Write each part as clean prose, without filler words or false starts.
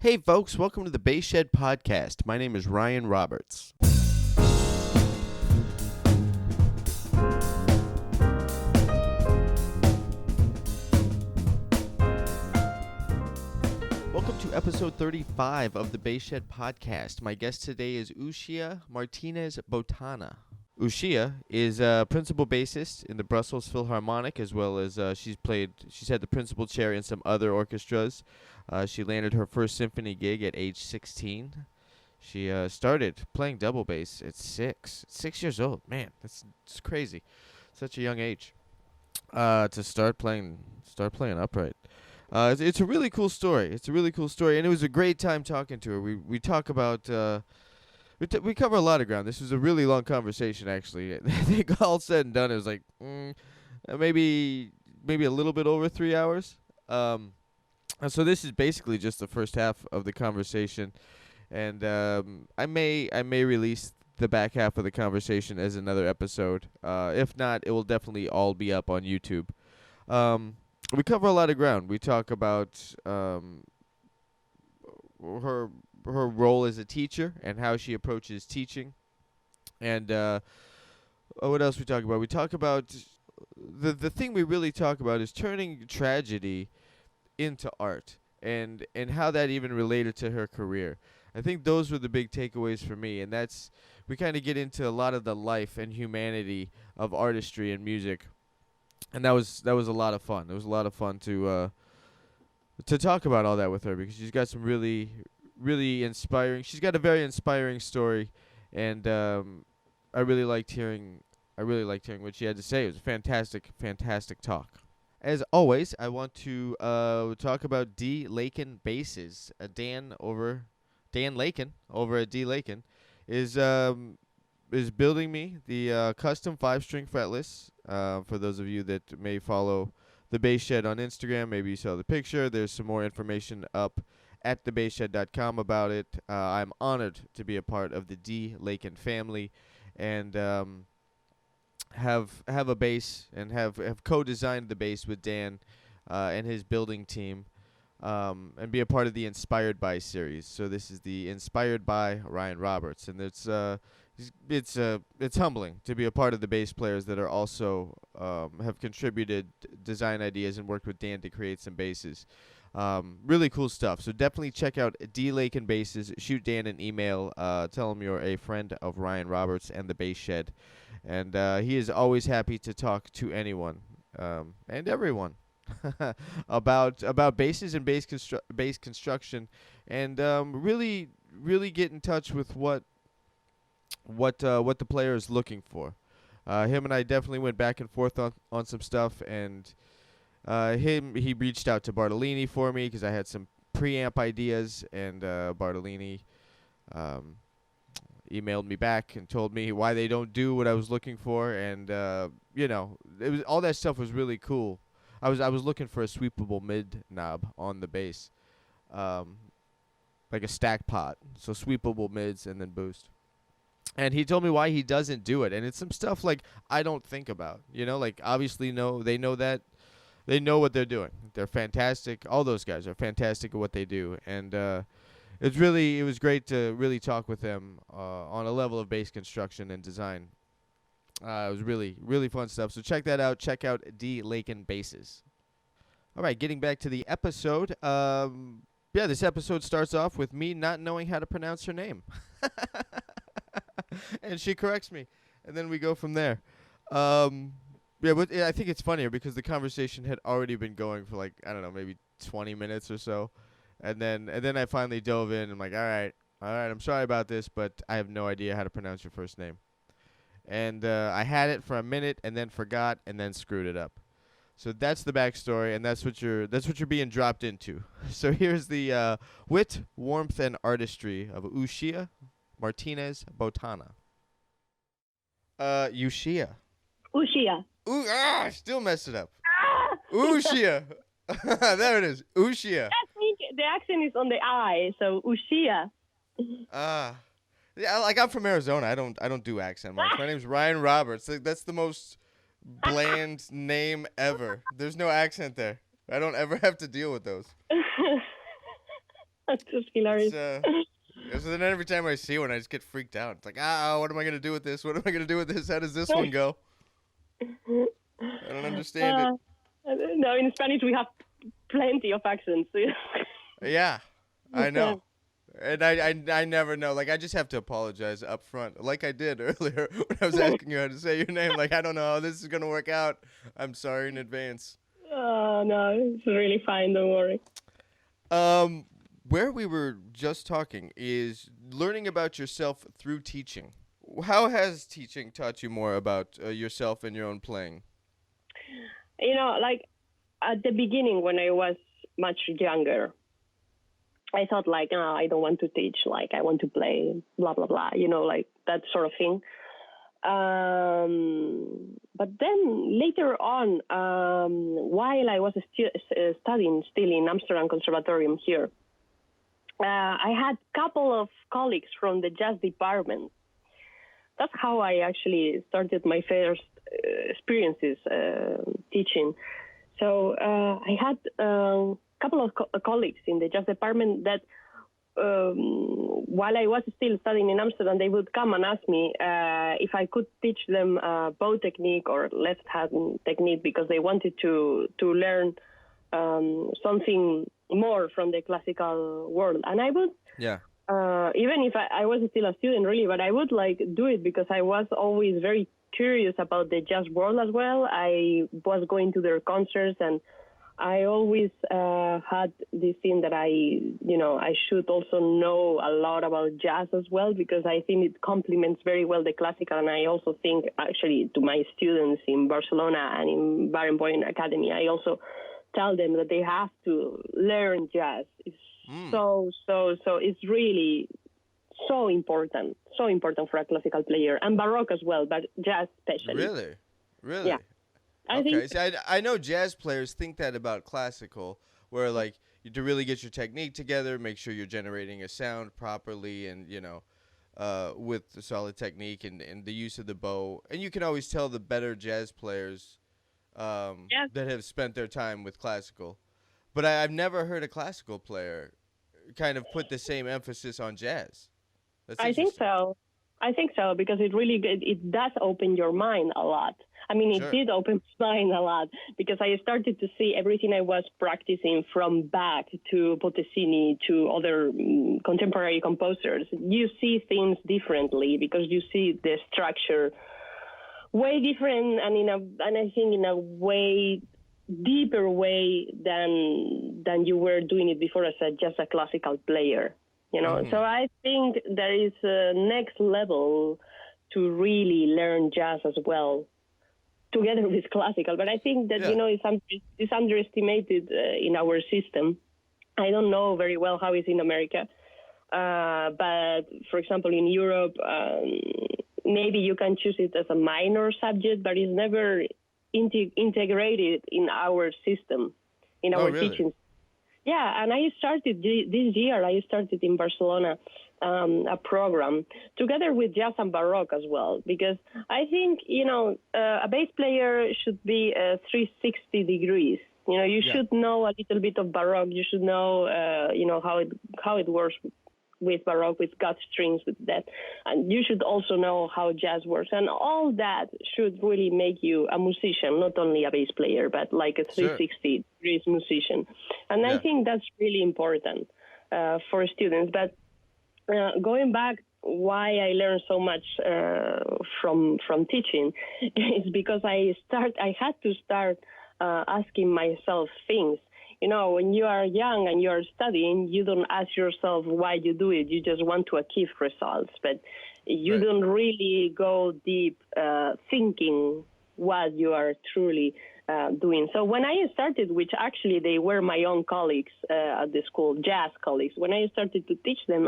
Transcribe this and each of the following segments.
Hey folks, welcome to the Bass Shed Podcast. My name is Ryan Roberts. Welcome to episode 35 of the Bass Shed Podcast. My guest today is Uxia Martinez Botana. Uxia is a principal bassist in the Brussels Philharmonic, as well as she's had the principal chair in some other orchestras. She landed her first symphony gig at age 16. She started playing double bass at 6 years old. Man, it's crazy. Such a young age to start playing upright. It's a really cool story. And it was a great time talking to her. We talk about. We cover a lot of ground. This was a really long conversation, actually. I think all said and done, it was like maybe a little bit over 3 hours. And so this is basically just the first half of the conversation, and I may release the back half of the conversation as another episode. If not, it will definitely all be up on YouTube. We cover a lot of ground. We talk about her role as a teacher and how she approaches teaching. And what else we talk about? We talk about the thing we really talk about is turning tragedy into art and how that even related to her career. I think those were the big takeaways for me, and we kind of get into a lot of the life and humanity of artistry and music. And that was a lot of fun. It was a lot of fun to talk about all that with her, because she's got some really inspiring. She's got a very inspiring story, and I really liked hearing what she had to say. It was a fantastic talk. As always, I want to talk about D. Lakin Basses. Dan Lakin over at D. Lakin is building me the custom 5-string fretless. For those of you that may follow the Bass Shed on Instagram, maybe you saw the picture. There's some more information up at thebasshed.com about it. I'm honored to be a part of the D. Lakin family, and have a bass and have co-designed the bass with Dan and his building team, and be a part of the Inspired By series. So this is the Inspired By Ryan Roberts, and it's humbling to be a part of the bass players that are also have contributed design ideas and worked with Dan to create some basses. Really cool stuff. So definitely check out D. Lakin Basses. Shoot Dan an email. Tell him you're a friend of Ryan Roberts and the Bass Shed. And he is always happy to talk to anyone and everyone about basses and bass construction, and really get in touch with what the player is looking for. Him and I definitely went back and forth on some stuff, and he reached out to Bartolini for me because I had some preamp ideas, and Bartolini emailed me back and told me why they don't do what I was looking for, and it was all that stuff was really cool. I was looking for a sweepable mid knob on the bass, like a stack pot, so sweepable mids and then boost. And he told me why he doesn't do it, and it's some stuff like I don't think about. Like obviously they know what they're doing. They're fantastic. All those guys are fantastic at what they do, and it was great to really talk with them on a level of bass construction and design. It was really fun stuff. So check that out. Check out D. Lakin Basses. All right, getting back to the episode. This episode starts off with me not knowing how to pronounce her name. And she corrects me, and then we go from there. But I think it's funnier because the conversation had already been going for maybe 20 minutes or so. And then I finally dove in and I'm like, all right, I'm sorry about this, but I have no idea how to pronounce your first name. And I had it for a minute and then forgot and then screwed it up. So that's the backstory, and that's what you're being dropped into. So here's the wit, warmth, and artistry of Uxia Martinez Botana. Uxia. Uxia. I still messed it up. Uxia. There it is. Uxia. I think the accent is on the I, so Uxia. Yeah, I'm from Arizona. I don't do accent much. My name's Ryan Roberts. That's the most bland name ever. There's no accent there. I don't ever have to deal with those. That's just It's hilarious. so then every time I see one, I just get freaked out. It's like, what am I gonna do with this? What am I gonna do with this? How does this one go? I don't understand it. uh, no, in Spanish we have plenty of accents. Yeah, I Yeah. know. And I never know. Like, I just have to apologize up front, like I did earlier when I was asking you how to say your name. Like, I don't know how this is gonna work out. I'm sorry in advance. No, it's really fine. Don't worry. Um, where we were just talking is learning about yourself through teaching. How has teaching taught you more about yourself and your own playing? Like at the beginning when I was much younger, I thought like, I don't want to teach. Like I want to play, blah blah blah. Like that sort of thing. But then later on, while I was studying still in Amsterdam Conservatorium here, I had a couple of colleagues from the jazz department. That's how I actually started my first experiences teaching. So I had a couple of colleagues in the jazz department that while I was still studying in Amsterdam, they would come and ask me if I could teach them bow technique or left hand technique because they wanted to learn something more from the classical world. And I would, Yeah. even if I was still a student, really, but I would like do it because I was always very curious about the jazz world as well. I was going to their concerts and I always had this thing that I should also know a lot about jazz as well because I think it complements very well the classical. And I also think actually to my students in Barcelona and in Barenboim Academy, I also tell them that they have to learn jazz. It's so it's really so important for a classical player and Baroque as well, but jazz especially. Really? Really? Yeah. I Okay. think See, I know jazz players think that about classical, where like to really get your technique together, make sure you're generating a sound properly, and with the solid technique and the use of the bow. And you can always tell the better jazz players yes. that have spent their time with classical. But I've never heard a classical player kind of put the same emphasis on jazz. That's I think interesting. so. I think so because it does open your mind a lot. I mean, it Sure. did open my mind a lot because I started to see everything I was practicing from Bach to Bottesini to other contemporary composers. You see things differently because you see the structure way different and I think in a way deeper way than you were doing it before as just a classical player. So I think there is a next level to really learn jazz as well, together with classical. But I think that, Yeah. it's underestimated in our system. I don't know very well how it's in America. But, for example, in Europe, maybe you can choose it as a minor subject, but it's never integrated in our system, in Oh, our really? teaching. Yeah, and I started this year. I started in Barcelona a program together with jazz and baroque as well, because I think a bass player should be 360 degrees. You Yeah. should know a little bit of baroque. You should know how it works with baroque, with gut strings, with that, and you should also know how jazz works, and all that should really make you a musician, not only a bass player, but like a Sure. 360 degrees musician. And I Yeah. think that's really important for students. But going back, why I learned so much from teaching is because I had to start asking myself things. When you are young and you are studying, you don't ask yourself why you do it. You just want to achieve results, but you Right. don't really go deep thinking what you are truly doing. So when I started, which actually they were my own colleagues at the school, jazz colleagues, when I started to teach them,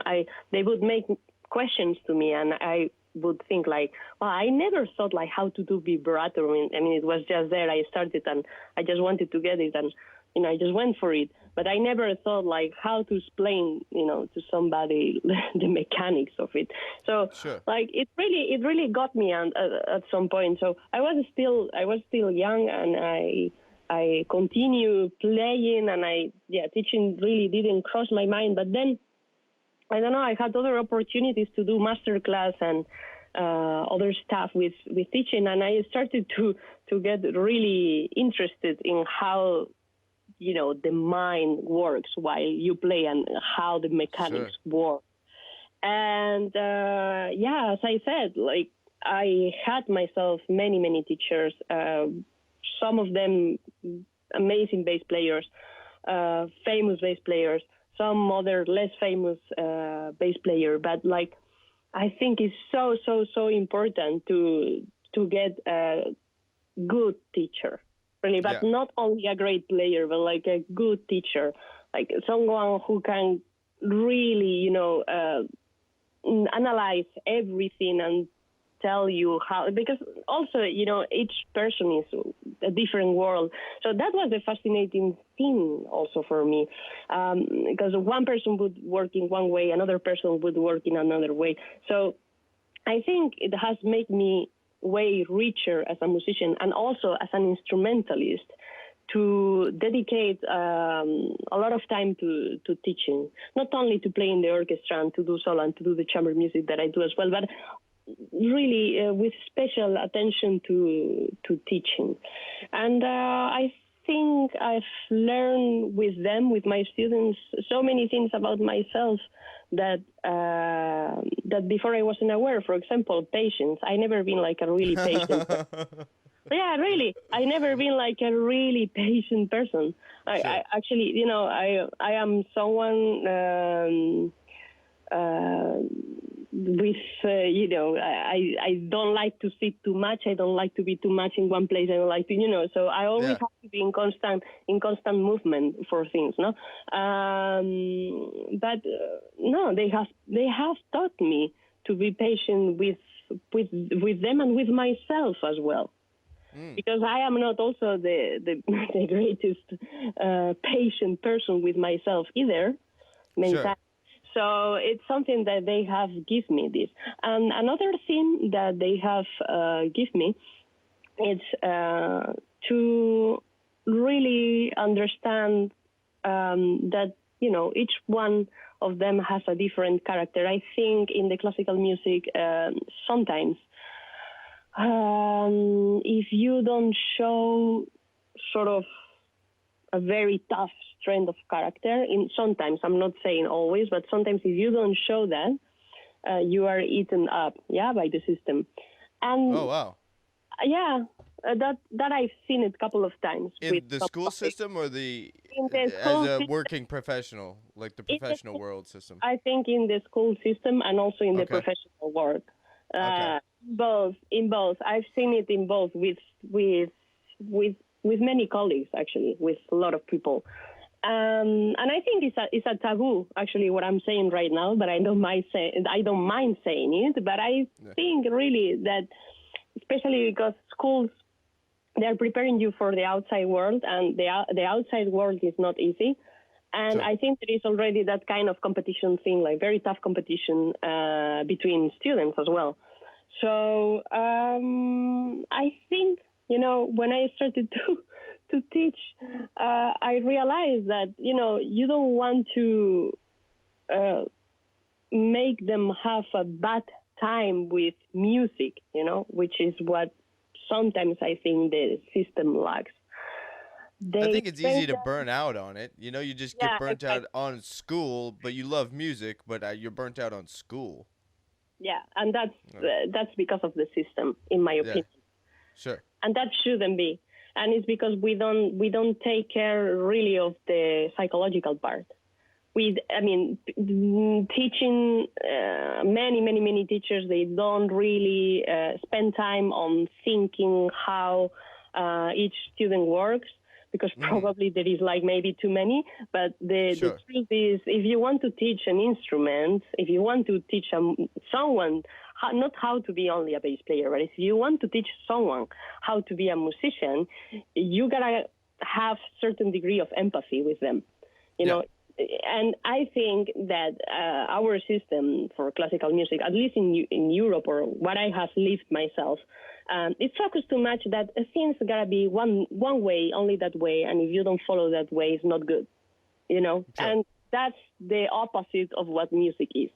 they would make questions to me, and I would think like, well, I never thought like how to do vibrato. I mean, it was just there. I started and I just wanted to get it, and I just went for it. But I never thought like how to explain, to somebody the mechanics of it. So Sure. like it really got me at some point. So I was still young, and I continue playing, and teaching really didn't cross my mind. But then, I don't know, I had other opportunities to do masterclass and other stuff with teaching, and I started to get really interested in how, the mind works while you play and how the mechanics work. And as I said, like, I had myself many teachers, some of them amazing bass players, famous bass players, some other less famous bass player. But like, I think it's so important to get a good teacher, really, but not only a great player, but like a good teacher, like someone who can really, analyze everything and tell you how, because also, each person is a different world. So that was a fascinating thing also for me, because one person would work in one way, another person would work in another way. So I think it has made me way richer as a musician and also as an instrumentalist, to dedicate a lot of time to teaching, not only to play in the orchestra and to do solo and to do the chamber music that I do as well, but really with special attention to teaching. And I think I've learned with them, with my students, so many things about myself that before I wasn't aware. For example, patience. I never been like a really patient Yeah, really. I never been like a really patient person. I actually, I am someone with, I don't like to sit too much. I don't like to be too much in one place. I don't like to, so I always have to be in constant movement for things, no? But no, they have taught me to be patient with them and with myself as well. Because I am not also the greatest patient person with myself either, many times. So it's something that they have given me this. And another thing that they have given me is to really understand that, each one of them has a different character. I think in the classical music, sometimes, if you don't show sort of a very tough strength of character, sometimes, I'm not saying always, but sometimes if you don't show that, you are eaten up, by the system. And oh, wow. Yeah, that I've seen it a couple of times. In the school system or as a working professional, like the professional world system? I think in the school system and also in the professional work. In both. I've seen it in both with many colleagues, actually, with a lot of people. And I think it's a taboo, actually, what I'm saying right now, but I don't mind saying it. But I think really that, especially because schools, they're preparing you for the outside world, and the outside world is not easy. And I think there is already that kind of competition thing, like very tough competition between students as well. So I think, when I started to teach, I realized that, you don't want to make them have a bad time with music, which is what sometimes I think the system lacks. I think it's easy to burn out on it. You just get burnt out on school, but you love music, but you're burnt out on school. Yeah, and that's because of the system, in my opinion. Sure. And that shouldn't be. And it's because we don't take care really of the psychological part. Teaching, many teachers, they don't really spend time on thinking how each student works, because probably there is like maybe too many. But the truth is, if you want to teach an instrument, if you want to teach someone, not how to be only a bass player, but if you want to teach someone how to be a musician, you gotta have certain degree of empathy with them. and I think that our system for classical music, at least in Europe or what I have lived myself, it's focused too much that things gotta be one way, only that way, and if you don't follow that way, it's not good, you know. Sure. And that's the opposite of what music is.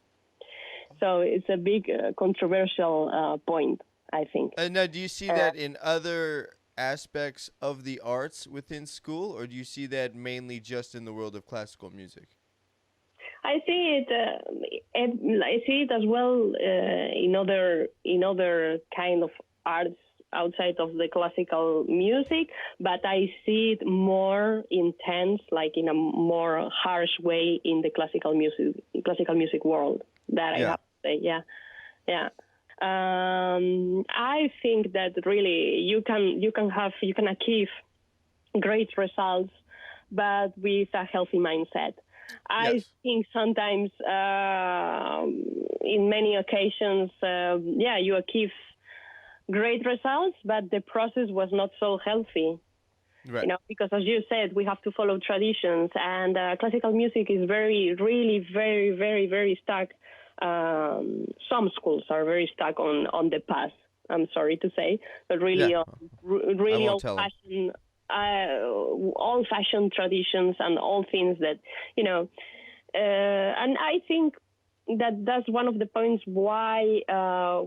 So it's a big controversial point, I think. And now, do you see Uh, that in other aspects of the arts within school, or do you see that mainly just in the world of classical music? I see it. I see it as well in other kind of arts outside of the classical music, but I see it more intense, like in a more harsh way in the classical music world. That I Yeah. have to say, yeah, yeah. I think that really you can achieve great results, but with a healthy mindset. I Yes. think sometimes, in many occasions, you achieve great results, but the process was not so healthy. Right. Because as you said, we have to follow traditions, and classical music is very, really, very, very, very stuck. Some schools are very stuck on the past. I'm sorry to say, but Yeah. really, I really won't tell them. old-fashioned traditions and all things that you know. And I think that that's one of the points why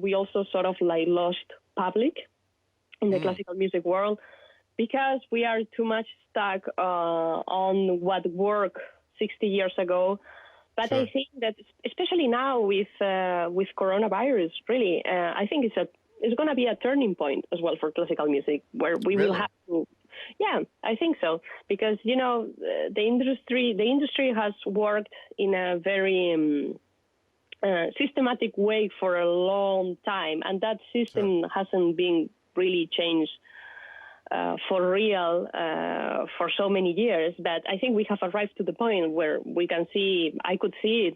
we also sort of like lost public in the Mm. classical music world, because we are too much stuck on what worked 60 years ago. But I Sure. think that especially now with coronavirus, really, I think it's going to be a turning point as well for classical music, where we will Really? have to. Yeah, I think so, because the industry has worked in a very systematic way for a long time, and that Sure. system hasn't been really changed for real for so many years. But I think we have arrived to the point where we can see. I could see it,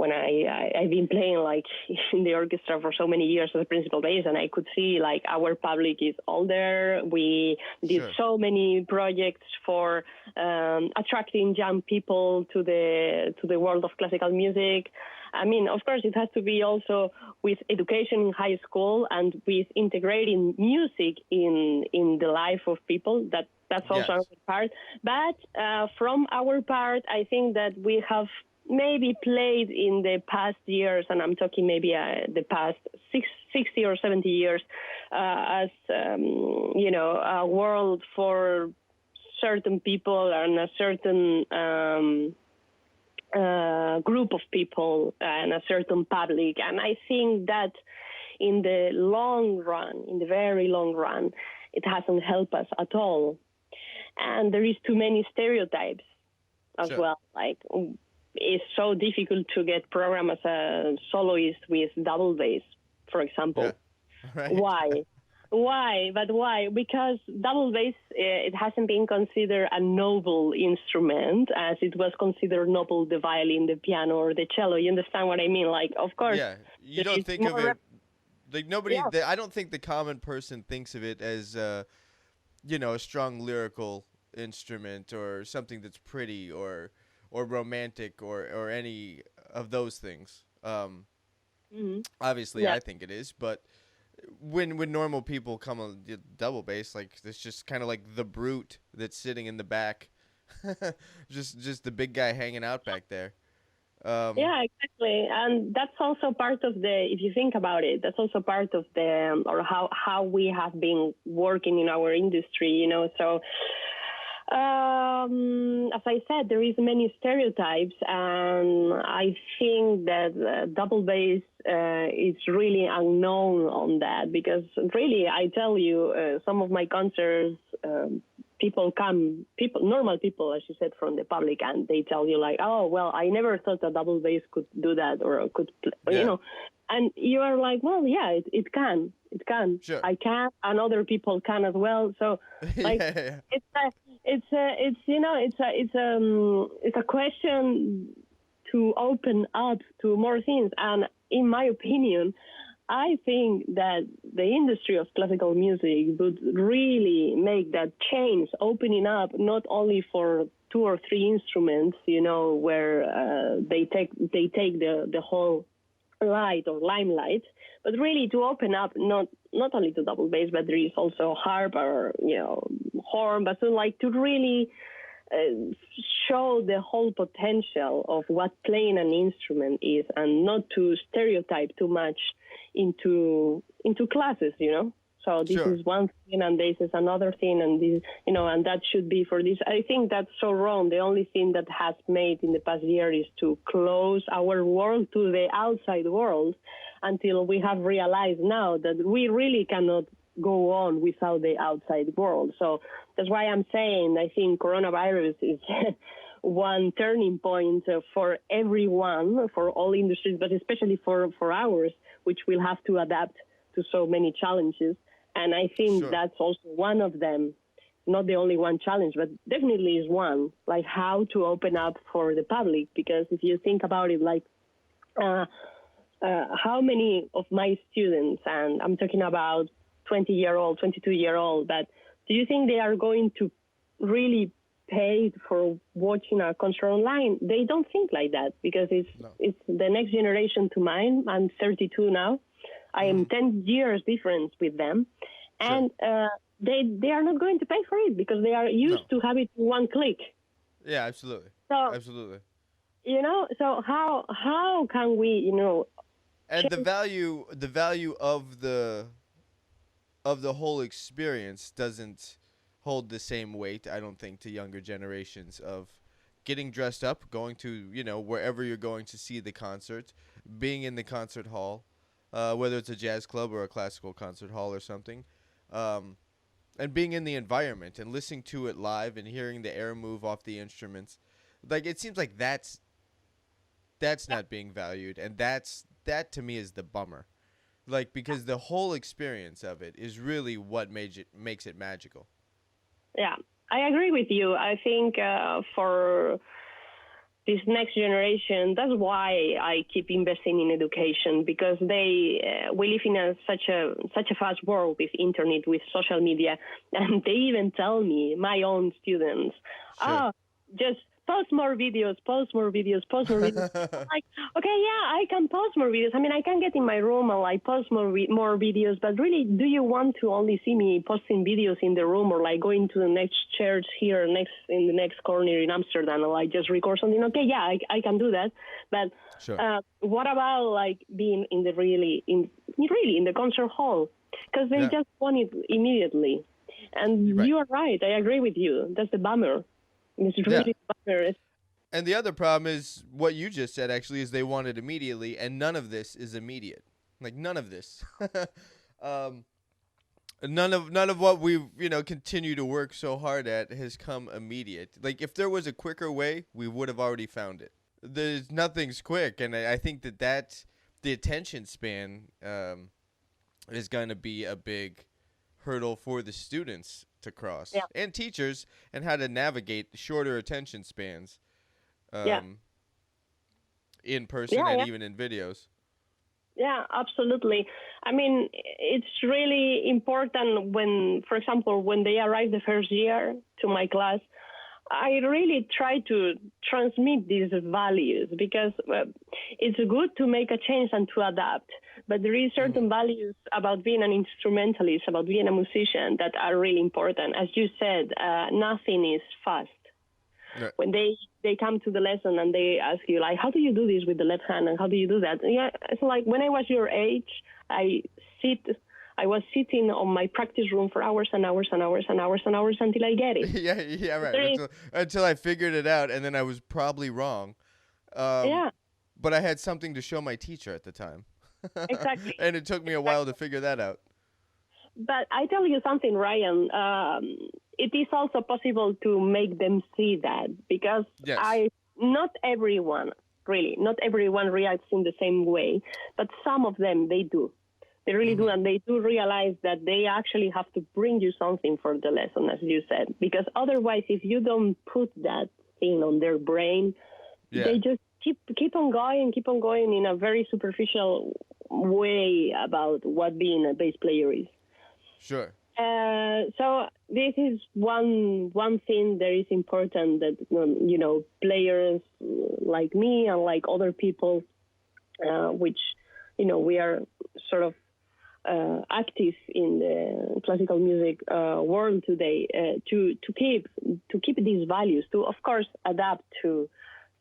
when I've been playing like in the orchestra for so many years as a principal bass, and I could see like our public is older. We did Sure. so many projects for attracting young people to the world of classical music. I mean, of course, it has to be also with education in high school and with integrating music in the life of people. That's also Yes. another part. But from our part, I think that we have maybe played in the past years, and I'm talking maybe the past 60 or 70 years, as a world for certain people and a certain group of people and a certain public. And I think that in the long run, in the very long run, it hasn't helped us at all. And there is too many stereotypes as Sure. well. Like, it's so difficult to get program as a soloist with double bass, for Yeah. example. Right. Why? Why? But why? Because double bass, it hasn't been considered a noble instrument as it was considered noble the violin, the piano, or the cello. You understand what I mean? Like, of course, Yeah. You there don't is think of more. it like nobody. Yeah. I don't think the common person thinks of it as a strong lyrical instrument or something that's pretty or romantic or any of those things. Mhm. Obviously, Yeah. I think it is, but when normal people come on the double bass, like it's just kind of like the brute that's sitting in the back, just the big guy hanging out back there. Um, Yeah, exactly. And that's also part of if you think about it, that's also part of or how we have been working in our industry. So, as I said, there is many stereotypes, and I think that double bass is really unknown on that, because really, I tell you, some of my concerts, normal people, as you said, from the public, and they tell you like, oh, well, I never thought a double bass could do that or yeah, and you are like, well, yeah, it can, sure. I can, and other people can as well. So, like, Yeah, it's a question to open up to more things, and in my opinion, I think that the industry of classical music would really make that change, opening up not only for 2 or 3 instruments, where they take the whole light or limelight, but really to open up not only to double bass, but there is also harp or horn, but so like to really show the whole potential of what playing an instrument is, and not to stereotype too much into classes. So this Sure. is one thing, and this is another thing, and this, and that should be for this. I think that's so wrong. The only thing that has made in the past year is to close our world to the outside world, until we have realized now that we really cannot go on without the outside world. So that's why I'm saying I think coronavirus is one turning point for everyone, for all industries, but especially for ours, which will have to adapt to so many challenges. And I think Sure. that's also one of them, not the only one challenge, but definitely is one, like how to open up for the public. Because if you think about it, like how many of my students, and I'm talking about 20-year-old, 22-year-old, but do you think they are going to really pay for watching a concert online? They don't think like that, because it's the next generation to mine. I'm 32 now. I am 10 years difference with them, and they are not going to pay for it because they are used to have it in one click. Yeah, absolutely. So Absolutely. so how can we And the value of the whole experience doesn't hold the same weight, I don't think, to younger generations, of getting dressed up, going to, wherever you're going to see the concert, being in the concert hall, whether it's a jazz club or a classical concert hall or something, and being in the environment and listening to it live and hearing the air move off the instruments. Like, it seems like that's not being valued, and that to me is the bummer. Like, because the whole experience of it is really what makes it magical. Yeah, I agree with you. I think for this next generation, that's why I keep investing in education, because we live in such a fast world with internet, with social media, and they even tell me, my own students, just post more videos, post more videos, post more videos. I'm like, okay, yeah, I can post more videos. I mean, I can get in my room and like post more videos, but really, do you want to only see me posting videos in the room, or like going to the next church here in the next corner in Amsterdam, and like just record something? Okay, yeah, I can do that. But what about like being in the concert hall? Because they just want it immediately. And you are right. I agree with you. That's the bummer. It's really bummer. And the other problem is what you just said, actually, is they want it immediately, and none of this is immediate. Like, none of this. None of what we've, continue to work so hard at has come immediate. Like, if there was a quicker way, we would have already found it. Nothing's quick, and I think that the attention span is going to be a big hurdle for the students to cross, and teachers, and how to navigate shorter attention spans in person and even in videos. Yeah, absolutely. I mean, it's really important when, for example, when they arrive the first year to my class, I really try to transmit these values, because it's good to make a change and to adapt. But there is certain values about being an instrumentalist, about being a musician, that are really important. As you said, nothing is fast. Right. When they come to the lesson and they ask you, like, how do you do this with the left hand, and how do you do that? Yeah, it's like when I was your age, I was sitting on my practice room for hours and hours and hours and hours and hours until I get it. yeah, right. Until I figured it out, and then I was probably wrong. But I had something to show my teacher at the time. Exactly. And it took me a while to figure that out. But I tell you something, Ryan. It is also possible to make them see that, because not everyone reacts in the same way, but some of them, they do. They really do, and they do realize that they actually have to bring you something for the lesson, as you said, because otherwise, if you don't put that thing on their brain, they just keep on going in a very superficial way about what being a bass player is. Sure. So this is one thing that is important that players like me and like other people, which we are sort of active in the classical music world today, to keep these values, to of course adapt to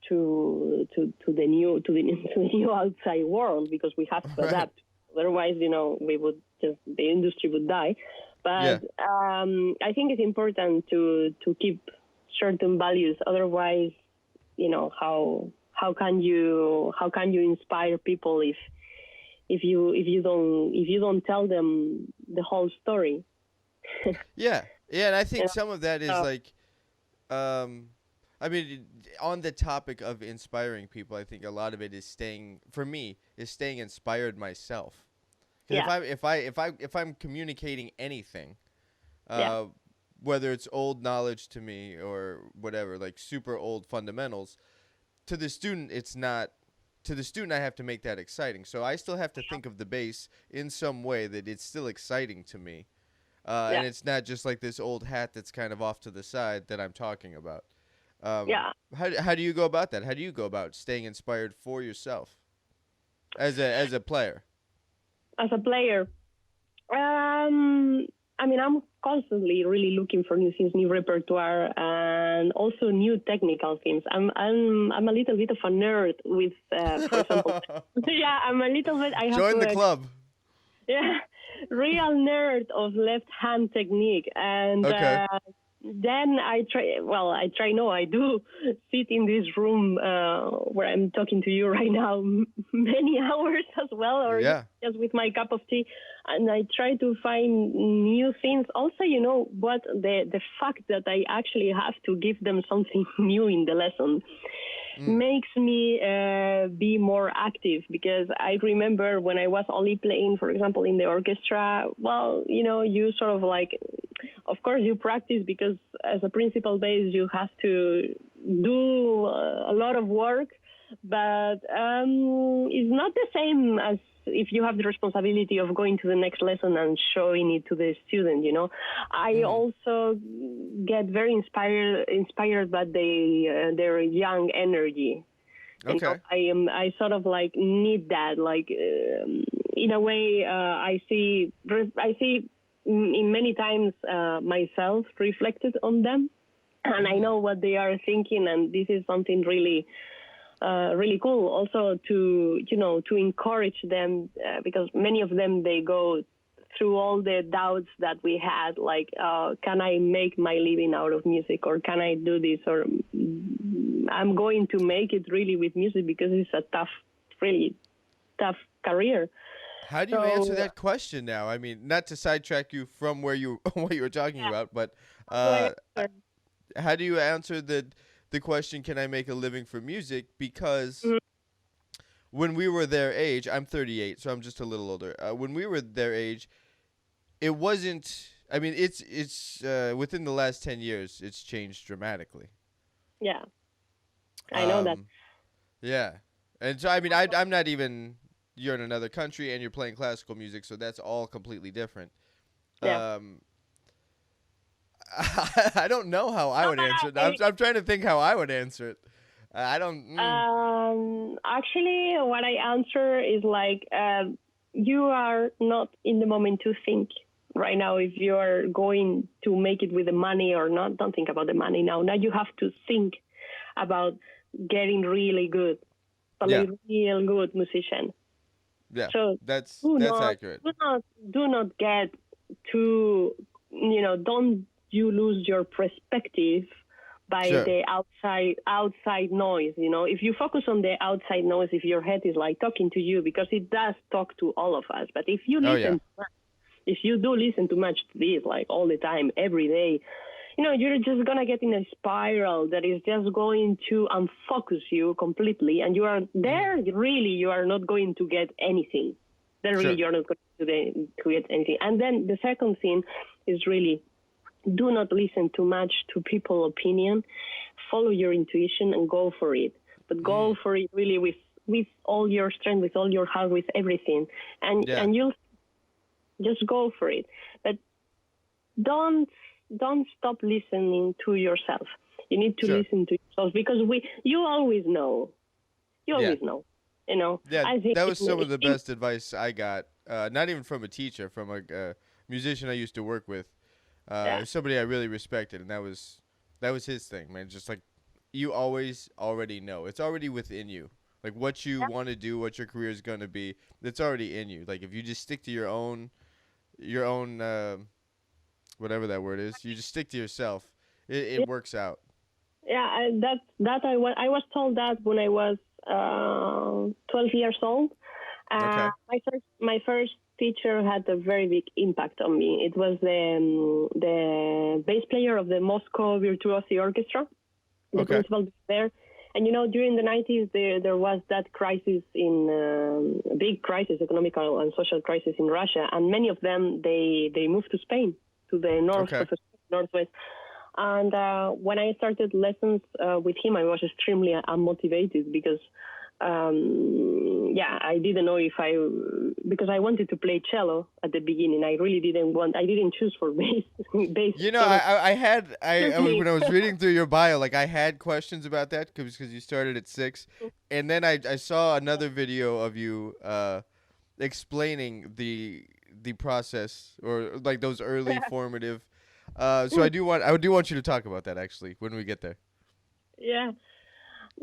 the new to the new outside world, because we have to Right. adapt. Otherwise, we would just the industry would die. Yeah. But I think it's important to keep certain values. Otherwise, how can you inspire people if you don't tell them the whole story? Yeah. Yeah, and I think You some of that is know? like, um, I mean, on the topic of inspiring people, I think a lot of it is for me, is staying inspired myself. Because Yeah, if I'm communicating anything, yeah, uh, whether it's old knowledge to me or whatever, like super old fundamentals, to the student, it's not. To the student, I have to make that exciting. So I still have to think of the bass in some way that it's still exciting to me. And yeah, it's not just like this old hat that's kind of off to the side that I'm talking about. yeah. How do you go about that? How do you go about staying inspired for yourself as a player? As a player, I mean, I'm constantly really looking for new things, new repertoire, and also new technical things. I'm a little bit of a nerd with, for example, yeah, I'm a little bit. I have Join the club. yeah, real nerd of left hand technique, and Okay. then I try. Well, I try. No, I do sit in this room where I'm talking to you right now, many hours as well, or Yeah. just with my cup of tea, and I try to find new things. Also, what the fact that I actually have to give them something new in the lesson Mm. makes me be more active, because I remember when I was only playing, for example, in the orchestra. Well, you sort of like, of course, you practice, because as a principal bass, you have to do a lot of work, but it's not the same as if you have the responsibility of going to the next lesson and showing it to the student. I Mhm. also get very inspired by their young energy. Okay. I sort of like need that, like in a way. I see in many times myself reflected on them, and I Mm. know what they are thinking, and this is something really really cool. Also to encourage them, because many of them, they go through all the doubts that we had, like, can I make my living out of music, or can I do this, or I'm going to make it really with music, because it's a really tough career. How do you answer So that question now? I mean, not to sidetrack you from where you what you were talking yeah, about, but how do I uh, answer? how do you answer the question? Can I make a living for music? Because Mhm. when we were their age, I'm 38, so I'm just a little older. When we were their age, it wasn't. I mean, it's within the last 10 years, it's changed dramatically. Yeah, I know that. Um, yeah, and so I mean, I'm not even. You're in another country and you're playing classical music, so that's all completely different. Yeah. Um, I don't know how I No, would answer it. I'm trying to think how I would answer it. I don't. actually, what I answer is like, you are not in the moment to think right now if you are going to make it with the money or not. Don't think about the money now. Now you have to think about getting really good, a Yeah, real good musician. yeah. So do That's not, accurate. do not get too, don't you lose your perspective by Sure. the outside noise. If you focus on the outside noise, if your head is like talking to you, because it does talk to all of us, but Oh yeah. if you do listen too much to this, like all the time, every day, you're just gonna get in a spiral that is just going to unfocus you completely, and you are Hmm. there. Really, you are not going to get anything. Then really, Sure. you're not going to get anything. And then the second thing is really, do not listen too much to people's opinion. Follow your intuition and go for it. But Mm. go for it really with all your strength, with all your heart, with everything, and Yeah. and you'll just go for it. But don't. don't stop listening to yourself. You need to Sure. listen to yourself because you always know. You Yeah. always know. You know, Yeah, I think that was some of the best advice I got. Not even from a teacher, from a musician I used to work with. yeah, Somebody I really respected, and that was his thing, man. Just like you always already know, it's already within you. Like what you want to do, what your career is gonna be, it's already in you. Like if you just stick to your own whatever that word is, you just stick to yourself. It yeah, works out. yeah. I was told that when I was 12 years old. Okay. My first teacher had a very big impact on me. It was the bass player of the Moscow Virtuosi Orchestra, the Okay. principal there. And during the 90s, there was that crisis big crisis, economical and social crisis in Russia, and many of them they moved to Spain, to the north Okay. of northwest. And when I started lessons with him, I was extremely unmotivated because I didn't know because I wanted to play cello at the beginning. I didn't choose for bass. bass You know, sort of when I was reading through your bio, like I had questions about that because you started at 6, and then I saw another video of you explaining the process or like those early formative. So I do want you to talk about that actually when we get there. yeah.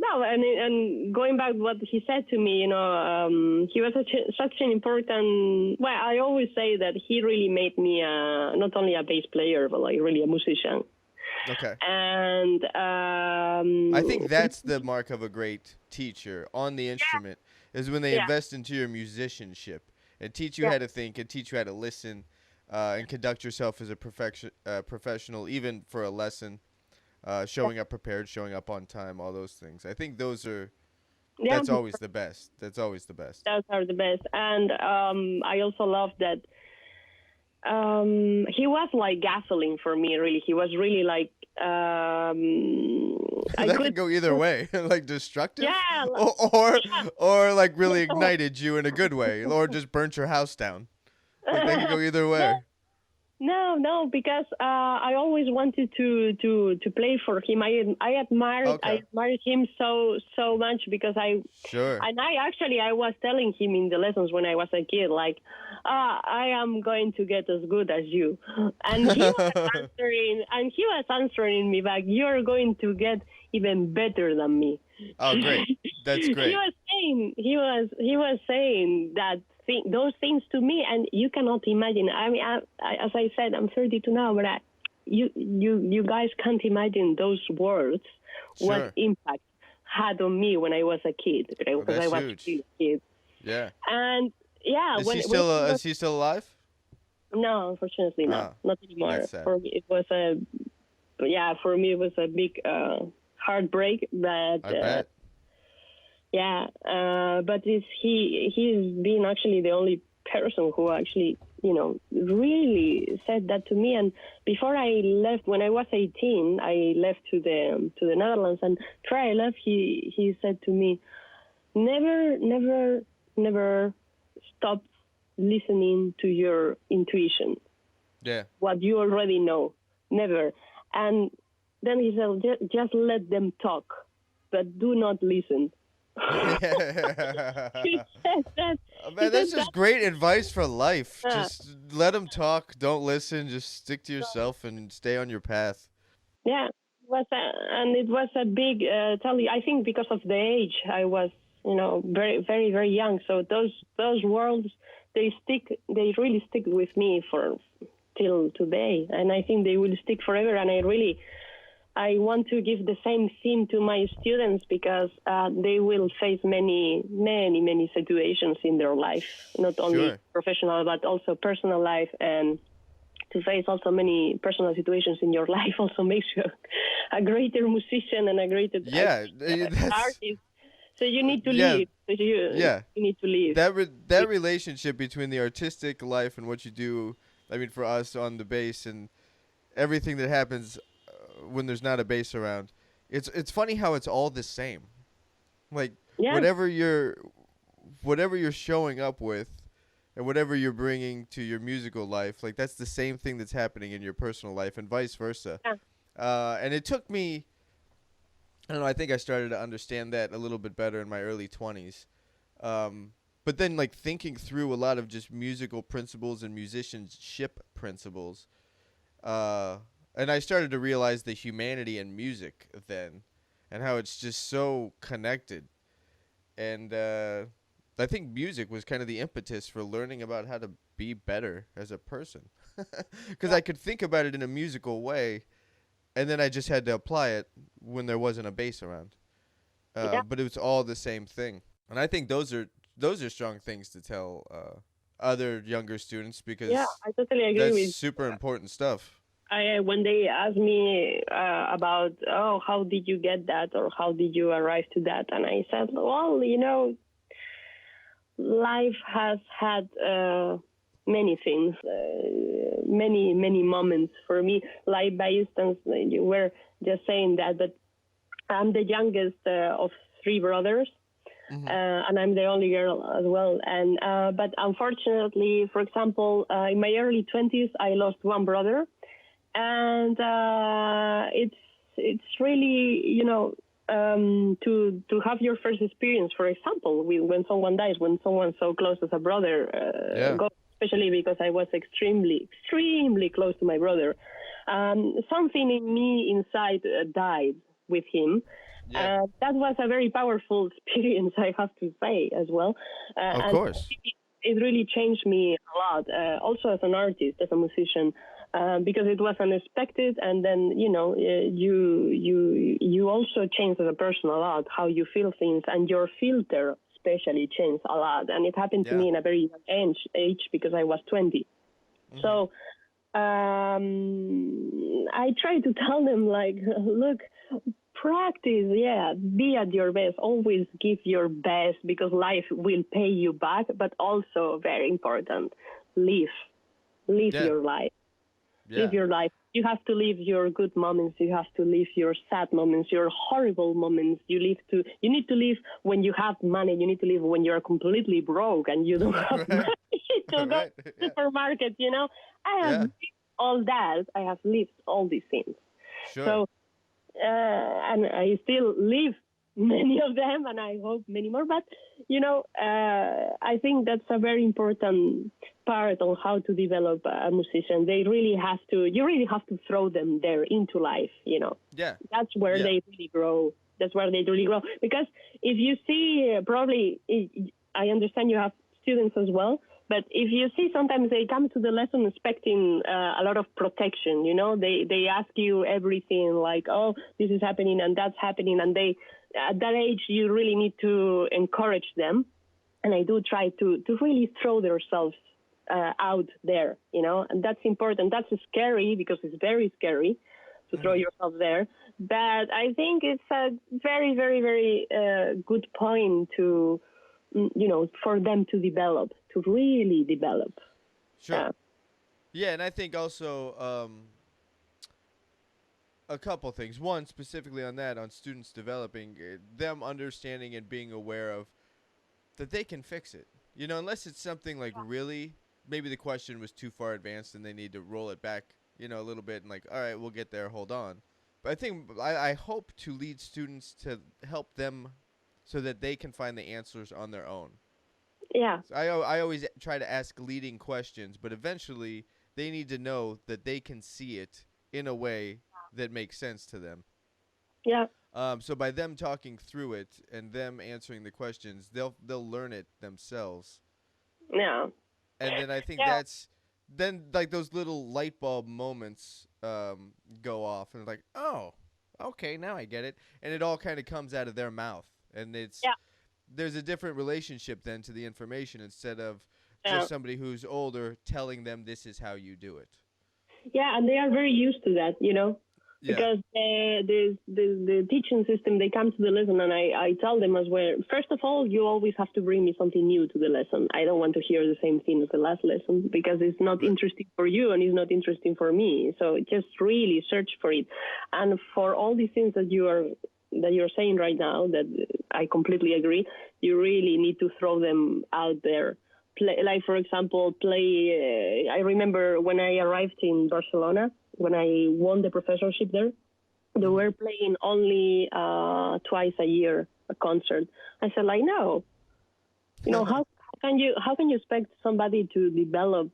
No, and going back to what he said to me, he was such an important. Well, I always say that he really made me not only a bass player, but like really a musician. Okay. And I think that's the mark of a great teacher on the instrument is when they yeah, invest into your musicianship and teach you yeah, how to think and teach you how to listen and conduct yourself as a professional, even for a lesson, yeah, showing up prepared, showing up on time, all those things. I think yeah. that's always the best. That's always the best. Those are the best. And I also love that he was like gasoline for me. Really, he was really like I That could. could go either way, like destructive, Yeah, or like really yeah. ignited you in a good way, or just burnt your house down. Like that could go either No, way. no, because I always wanted to play for him. I Okay. admired him so much because Sure. I was telling him in the lessons when I was a kid, like, I am going to get as good as you, and he was answering me back, you're going to get even better than me. Oh, great. That's great. He was saying that those things to me, and you cannot imagine. I mean, as I said, I'm 32 now, but you guys can't imagine those words, what Sure. impact had on me when I was a kid, Oh, because I that's was huge. a kid. Yeah. And yeah, Is he when still he was, is he still alive? no, unfortunately Ah, not anymore. that's sad. For me, it was a big heartbreak, but I bet. yeah, but he's been actually the only person who actually really said that to me. And before I left, when I was 18, I left to the Netherlands, and before I left, he said to me, never stop listening to your intuition, Yeah. what you already know, never. And then he said, just let them talk, but do not listen. he said that. Oh, He man, said that's that. just great advice for life. Uh, Just let them talk. Don't listen. Just stick to yourself and stay on your path. yeah, it was a big. I think because of the age, I was, very, very, very young. So those words, they really stick with me for till today, and I think they will stick forever. And I want to give the same theme to my students because they will face many, many, many situations in their life, not only Sure. professional but also personal life, and to face also many personal situations in your life also makes you a greater musician and a greater Yeah. That's artist. So you need to yeah. live. So Yeah. you need to live. That relationship between the artistic life and what you do. I mean, for us on the bass and everything that happens when there's not a bass around. It's funny how it's all the same. Like Yeah, whatever you're showing up with, and whatever you're bringing to your musical life, like that's the same thing that's happening in your personal life, and vice versa. Yeah. And it took me, I don't know, I think I started to understand that a little bit better in my early 20s. But then, like, thinking through a lot of just musical principles and musicianship principles, uh, and I started to realize the humanity in music then, and how it's just so connected. And I think music was kind of the impetus for learning about how to be better as a person, because I could think about it in a musical way, and then I just had to apply it when there wasn't a bass around. Yeah. But it was all the same thing, and I think those are strong things to tell other younger students Yeah, because I totally agree that's with. super important stuff. I when they asked me about, oh, how did you get that, or how did you arrive to that, and I said, well, life has had many things, many moments for me. Like, by instance, you were just saying that, but I'm the youngest of three brothers, Mm-hmm. and I'm the only girl as well. And but unfortunately, for example, in my early 20s, I lost one brother, and it's really, to have your first experience, for example, when someone dies, when someone so close as a brother Yeah. goes, especially because I was extremely close to my brother. Something in me inside died with him. Yeah. That was a very powerful experience, I have to say, as well. Of And course. it really changed me a lot, also as an artist, as a musician, because it was unexpected. And then, you also change as a person a lot, how you feel things, and your filter especially changed a lot. And it happened to Yeah. me in a very young age because I was 20. Mm-hmm. So I try to tell them, like, look, practice, yeah, be at your best, always give your best, because life will pay you back. But also, very important, live Yeah. your life. Live Yeah. your life. You have to live your good moments. You have to live your sad moments, your horrible moments. You need to live when you have money. You need to live when you're completely broke and you don't have Right. money to go Right. to the Yeah. supermarket. I have Yeah. lived all that. I have lived all these things. Sure. So, and I still live many of them, and I hope many more. But I think that's a very important part on how to develop a musician. You really have to throw them there into life. Yeah. That's where Yeah. they really grow. That's where they really grow. Because if you see, I understand you have students as well. But if you see, sometimes they come to the lesson expecting a lot of protection. They ask you everything, like, oh, this is happening and that's happening, and at that age you really need to encourage them. And I do try to really throw themselves out there, and that's important. That's scary because it's very scary to throw Mm-hmm. yourself there. But I think it's a very, very, very good point to, for them to develop, to really develop. Sure. Yeah, and I think also a couple things. One, specifically on that, on students developing, them understanding and being aware of that they can fix it. Unless it's something like really, maybe the question was too far advanced and they need to roll it back, a little bit and like, all right, we'll get there, hold on. But I think I hope to lead students to help them so that they can find the answers on their own. Yeah. So I always try to ask leading questions, but eventually they need to know that they can see it in a way that makes sense to them. Yeah. So by them talking through it and them answering the questions, they'll learn it themselves. Yeah. And then I think Yeah. that's then like those little light bulb moments go off and like, oh, okay, now I get it, and it all kind of comes out of their mouth, and Yeah. there's a different relationship then to the information instead of Yeah. just somebody who's older telling them this is how you do it. Yeah, and they are very used to that, Yeah. because the teaching system, they come to the lesson, and I tell them as well, first of all, you always have to bring me something new to the lesson. I don't want to hear the same thing as the last lesson, because it's not Right. interesting for you and it's not interesting for me. So just really search for it. And for all these things that you're saying right now, that I completely agree, you really need to throw them out there play, like for example, play. I remember when I arrived in Barcelona, when I won the professorship there, they Mm-hmm. were playing only twice a year a concert. I said like, no, how can you expect somebody to develop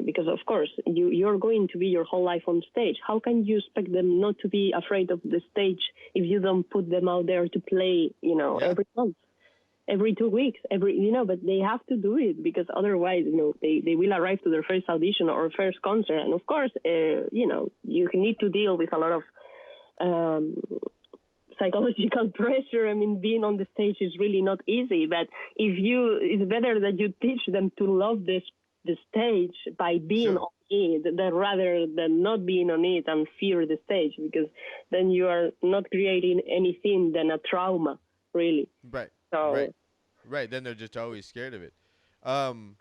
because of course you're going to be your whole life on stage. How can you expect them not to be afraid of the stage if you don't put them out there to play Yeah. every month, every 2 weeks, but they have to do it because otherwise they will arrive to their first audition or first concert, and of course you need to deal with a lot of um, psychological pressure. I mean, being on the stage is really not easy. But it's better that you teach them to love the stage by being Sure. on it, than rather than not being on it and fear the stage, because then you are not creating anything than a trauma, really. Right. Right. So Right. Then they're just always scared of it. Um,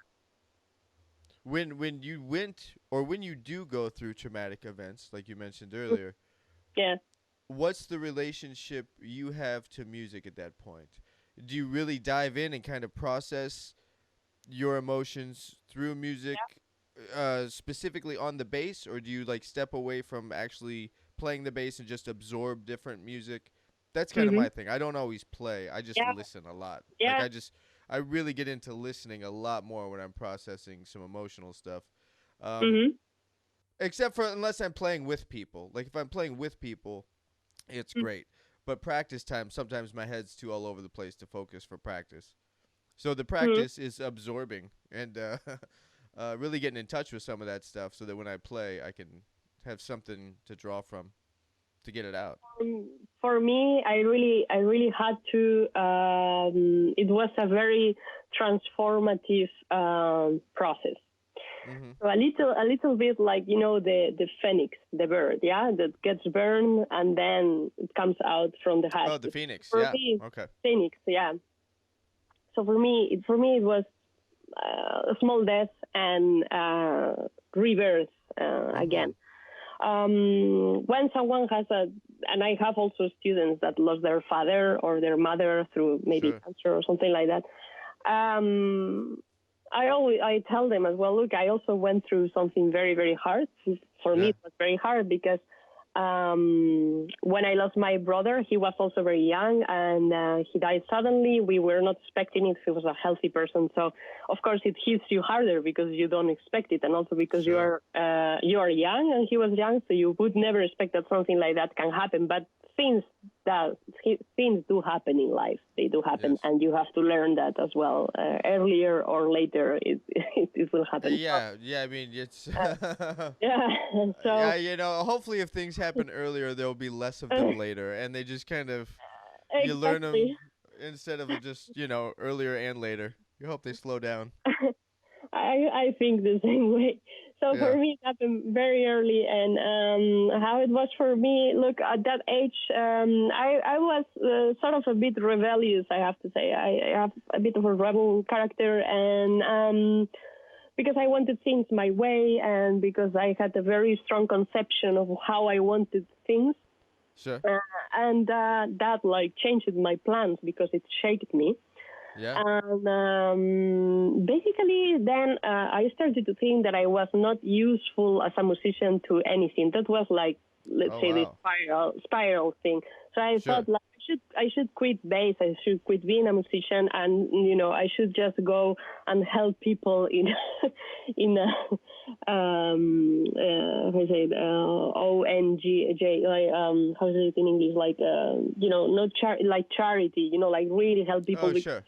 when you went or when you do go through traumatic events, like you mentioned earlier, yeah. what's the relationship you have to music at that point? Do you really dive in and kind of process your emotions through music, specifically on the bass, or do you like step away from actually playing the bass and just absorb different music? That's kind of Mhm. my thing. I don't always play. I just Yeah. listen a lot. Like Yeah. I really get into listening a lot more when I'm processing some emotional stuff. Um, Mhm. except for unless I'm playing with people. Like if I'm playing with people, it's great. But practice time, sometimes my head's too all over the place to focus for practice. So the Mhm. practice is absorbing and really getting in touch with some of that stuff so that when I play, I can have something to draw from to get it out. For me, I really had to. It was a very transformative process. Mm-hmm. So a little bit like the phoenix, the bird, yeah, that gets burned and then it comes out from the Oh, the ashes. Phoenix. For Yeah. me, Okay. phoenix, yeah. So for me, it was a small death and rebirth Mm-hmm. again. When someone has and I have also students that lost their father or their mother through maybe Sure. cancer or something like that. Um, I tell them as well. Look, I also went through something very very hard. For me, Yeah. it was very hard because when I lost my brother, he was also very young and he died suddenly. We were not expecting it. He was a healthy person, so of course it hits you harder because you don't expect it, and also because Sure. you are young and he was young, so you would never expect that something like that can happen. But things that things do happen in life. They do happen, Yes. and you have to learn that as well. Earlier or later, it will happen. Yeah. Yeah. I mean, it's. Yeah. Yeah. So Hopefully, if things happen earlier, there will be less of them later, and they just kind of you learn them exactly. instead of just earlier and later. You hope they slow down. I think the same way. So Yeah. for me, it happened very early, and how it was for me. Look, at that age, I was sort of a bit rebellious. I have to say, I have a bit of a rebel character, and because I wanted things my way, and because I had a very strong conception of how I wanted things, Sure. uh, and that like changed my plans because it shaped me. Yeah. And basically, then I started to think that I was not useful as a musician to anything. That was like, let's Oh say, this wow. spiral thing. So I Sure. thought, like, I should quit bass. I should quit being a musician, and I should just go and help people in in how is it ONGJ, like how is it in English, like not like charity, like really help people. Oh sure.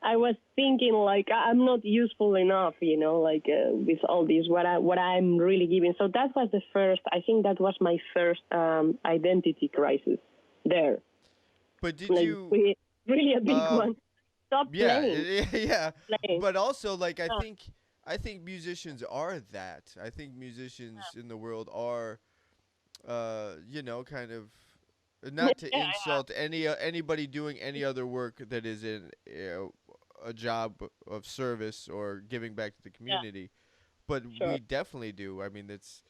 I was thinking like I'm not useful enough, like with all this what I'm really giving. So that was the first. I think that was my first identity crisis there. But did Like you really a big um one. Stop yeah, playing, yeah. playing. But also like I think musicians are that. I think musicians in the world are kind of not to Yeah, insult anybody doing any other work that is in a job of service or giving back to the yeah, community, but sure. we definitely do. I mean, it's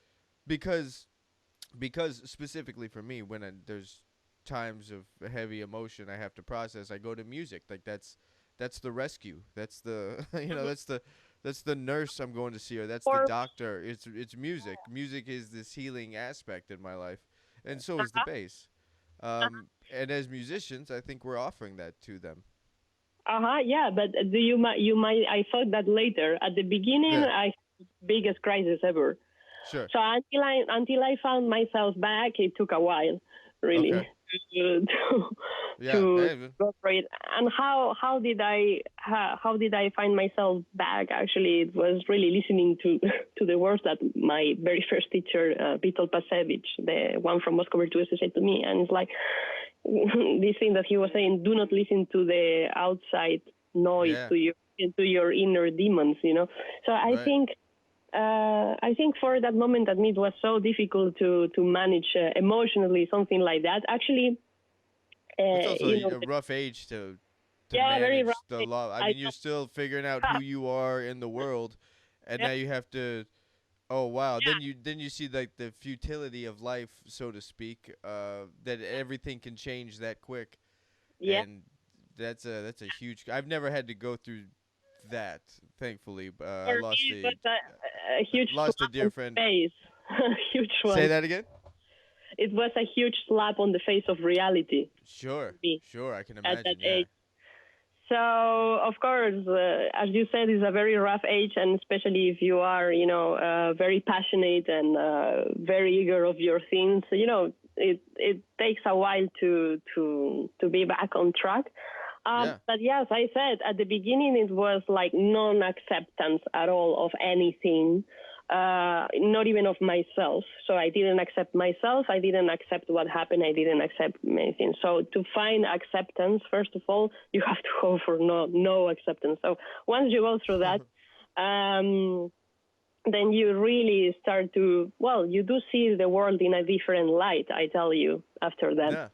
because specifically for me when there's times of heavy emotion I have to process, I go to music. Like that's the rescue. That's the that's the nurse I'm going to see, or that's the Or doctor. It's music. Music is this healing aspect in my life, and so is the bass. And as musicians, I think we're offering that to them. yeah, but do you might I thought that later. At the beginning, Yeah, I biggest crisis ever. sure. So until I found myself back, it took a while, really, Okay. to Yeah. to Hey, go for it. And how did I find myself back? Actually, it was really listening to to the words that my very first teacher, Vital Pasevich, the one from Moscow Virtuoso, said to me, and it's like this thing that he was saying: do not listen to the outside noise, yeah. to your inner demons. So Right. I think for that moment that it was so difficult to manage emotionally something like that. Actually, It's also you know, a rough age to yeah, very manage the right. law. I I mean, you're still figuring out who you are in the world, and yeah, now you have to. Oh wow! Then you see like the futility of life, so to speak. That everything can change that quick, yeah, and that's a huge. I've never had to go through that, thankfully. for I lost me it was a huge lost a slap dear on friend. the face, a huge Say one. that again. It was a huge slap on the face of reality Sure, for me sure. I can at that imagine. Yeah. age. So, of course, as you said, it's a very rough age, and especially if you are, very passionate and very eager of your things, it takes a while to be back on track. Yeah. But yes, I said at the beginning it was like non-acceptance at all of anything, not even of myself. So I didn't accept myself. I didn't accept what happened. I didn't accept anything. So to find acceptance, first of all, you have to go for no acceptance. So once you go through that, um, then you really start to, well, you do see the world in a different light, I tell you, after that. Yeah.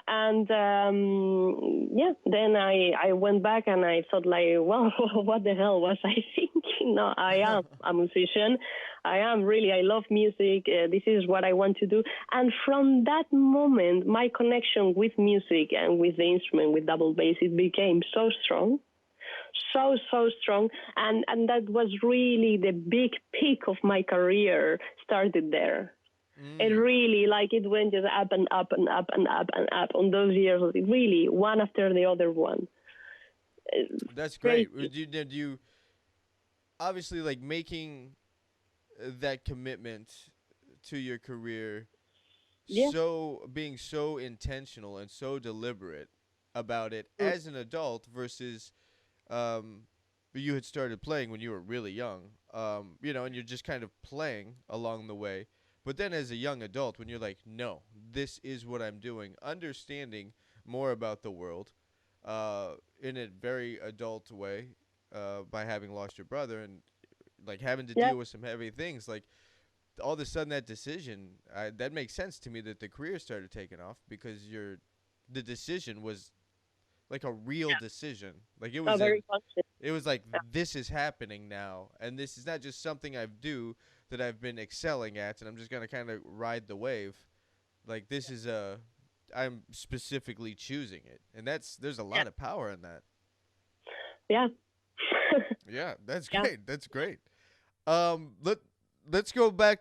And yeah, then I went back and I thought like, well, what the hell was I thinking? No, I am a musician. I love music. This is what I want to do. And from that moment, my connection with music and with the instrument, with double bass, it became so strong, so strong. And that was really the big peak of my career started there. It Mm. really, like, it went just up and up and up and up and up on those years. Really, one after the other one. That's great. Crazy. Did you obviously like making that commitment to your career, Yeah. so being so intentional and so deliberate about it Mm. as an adult versus um you had started playing when you were really young, and you're just kind of playing along the way, but then as a young adult when you're like, no, this is what I'm doing, understanding more about the world in a very adult way, by having lost your brother and like having to Yeah. deal with some heavy things, like all of a sudden that decision, that makes sense to me that the career started taking off because the decision was like a real decision. Like Oh, very conscious. it was like, this is happening now, and this is not just something I do that I've been excelling at, and I'm just gonna kind of ride the wave. Like this is I'm specifically choosing it, and there's a Yeah. lot of power in that. Yeah. Yeah, that's Yeah. great. That's great. Let's go back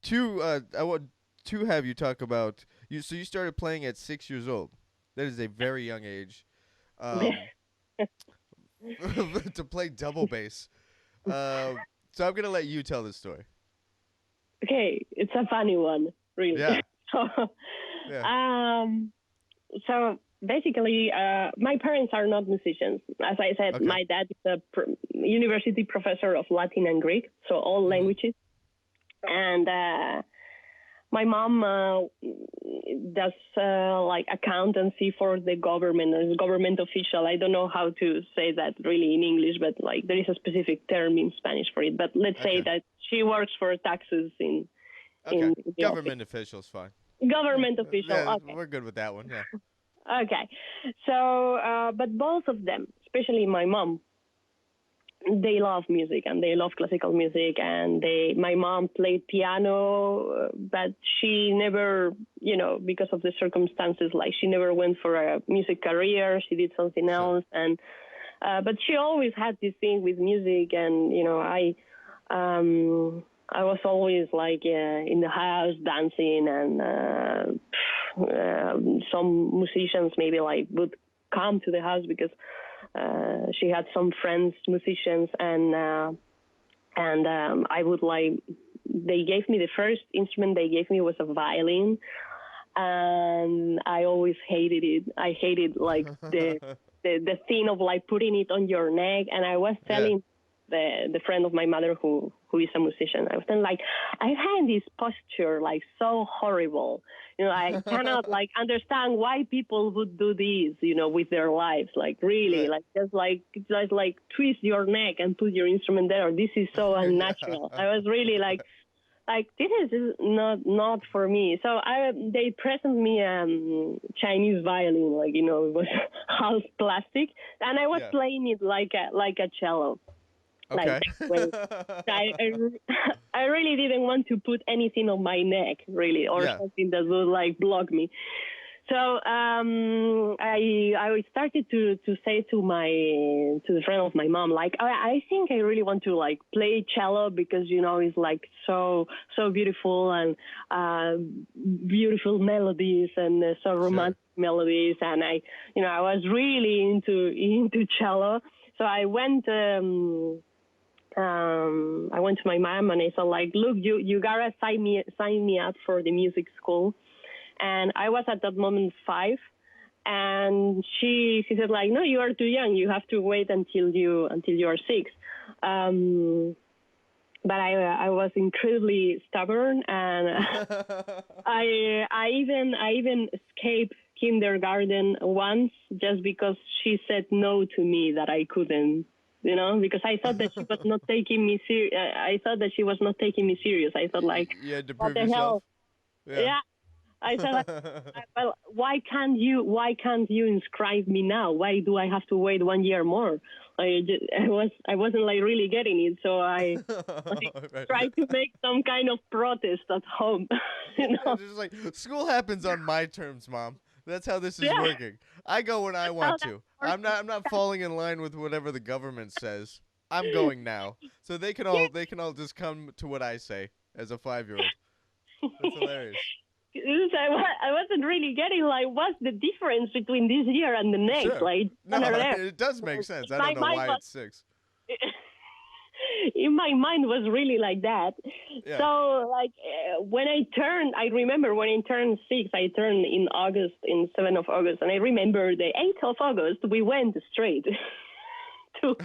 to I want to have you talk about you. So you started playing at 6 years old. That is a very young age, um, to play double bass. Uh, so I'm gonna let you tell this story. Okay, it's a funny one, really. Yeah, so, yeah. um, so basically, my parents are not musicians. As I said, Okay. my dad is a university professor of Latin and Greek, so all Mhm. languages, and my mom does like accountancy for the government, as government official. I don't know how to say that really in English, but like there is a specific term in Spanish for it. But let's say Okay. that she works for taxes Okay. in the office. Government officials, fine. Yeah. Government official. Yeah, Okay. we're good with that one. Yeah. Okay. So, but both of them, especially my mom, they love music and they love classical music, and my mom played piano, but she never, because of the circumstances, like she never went for a music career. She did something Sure. else, and but she always had this thing with music, and I was always like in the house dancing, and some musicians maybe like would come to the house because she had some friends musicians, and I would like, they gave me, the first instrument they gave me was a violin, and I always hated it. I hated like the thing of like putting it on your neck. And I was Yeah. telling the friend of my mother who is a musician, I was telling like, I find this posture like so horrible. I cannot like understand why people would do this, with their lives. Like really, Right. like just like twist your neck and put your instrument there. This is so Yeah. unnatural. I was really like this is not for me. So they present me Chinese violin, like it was half plastic, and I was Yeah. playing it like a cello, like Okay. that way. I really didn't want to put anything on my neck, really, or Yeah. something that would like block me. So I started to say to the friend of my mom, like, I think I really want to like play cello because it's like so beautiful, and beautiful melodies, and so Sure. romantic melodies, and I was really into cello. So I went to my mom and I said like, look, you gotta sign me up for the music school. And I was at that moment 5, and she said like, no, you are too young. You have to wait until you are 6. But I was incredibly stubborn, and I even escaped kindergarten once just because she said no to me, that I couldn't. Because I thought that she was not taking me I thought that she was not taking me serious. I thought like, You had to what prove the yourself. hell? Yeah. Yeah. I said, like, well, why can't you inscribe me now? Why do I have to wait 1 year more? I wasn't like really getting it, so I Right. tried to make some kind of protest at home. you Yeah, know, just like school happens on my terms, mom. That's how this is yeah, working. I go when I that's how want that to. works. I'm not falling in line with whatever the government says. I'm going now. So they can all just come to what I say as a 5-year-old. That's hilarious. I wasn't really getting like what's the difference between this year and the next. Sure. Like, No, it does make sense. I don't my know mind why was it's 6. in my mind was really like that. Yeah. So like I remember when I turned 6, I turned in August, in 7th of August, and I remember the 8th of August we went straight to.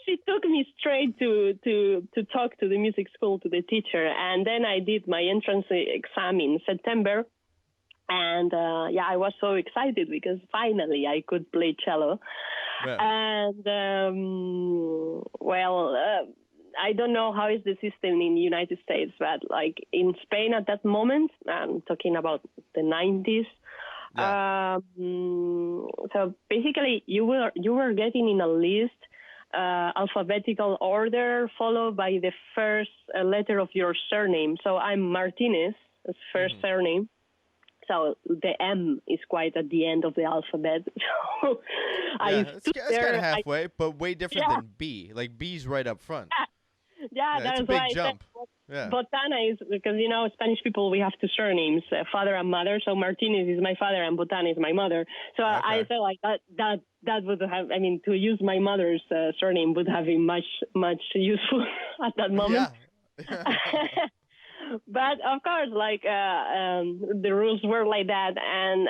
She took me straight to talk to the music school, to the teacher, and then I did my entrance exam in September. And I was so excited because finally I could play cello. Yeah. And I don't know how is the system in the United States, but like in Spain at that moment, I'm talking about the 90s. Yeah. So basically, you were getting in a list, alphabetical order, followed by the first letter of your surname. So I'm Martinez, first Mhm. surname. So the M is quite at the end of the alphabet. So I Yeah, stood it's kind of there. halfway, but way different Yeah, than B. Like B's right up front. yeah, Yeah, it's a that's why big I said jump. Yeah. Botana is because Spanish people, we have two surnames, father and mother. So Martinez is my father and Botana is my mother. So I Okay. felt like that would have, I mean, to use my mother's surname would have been much useful at that moment. Yeah. But of course, like the rules were like that, and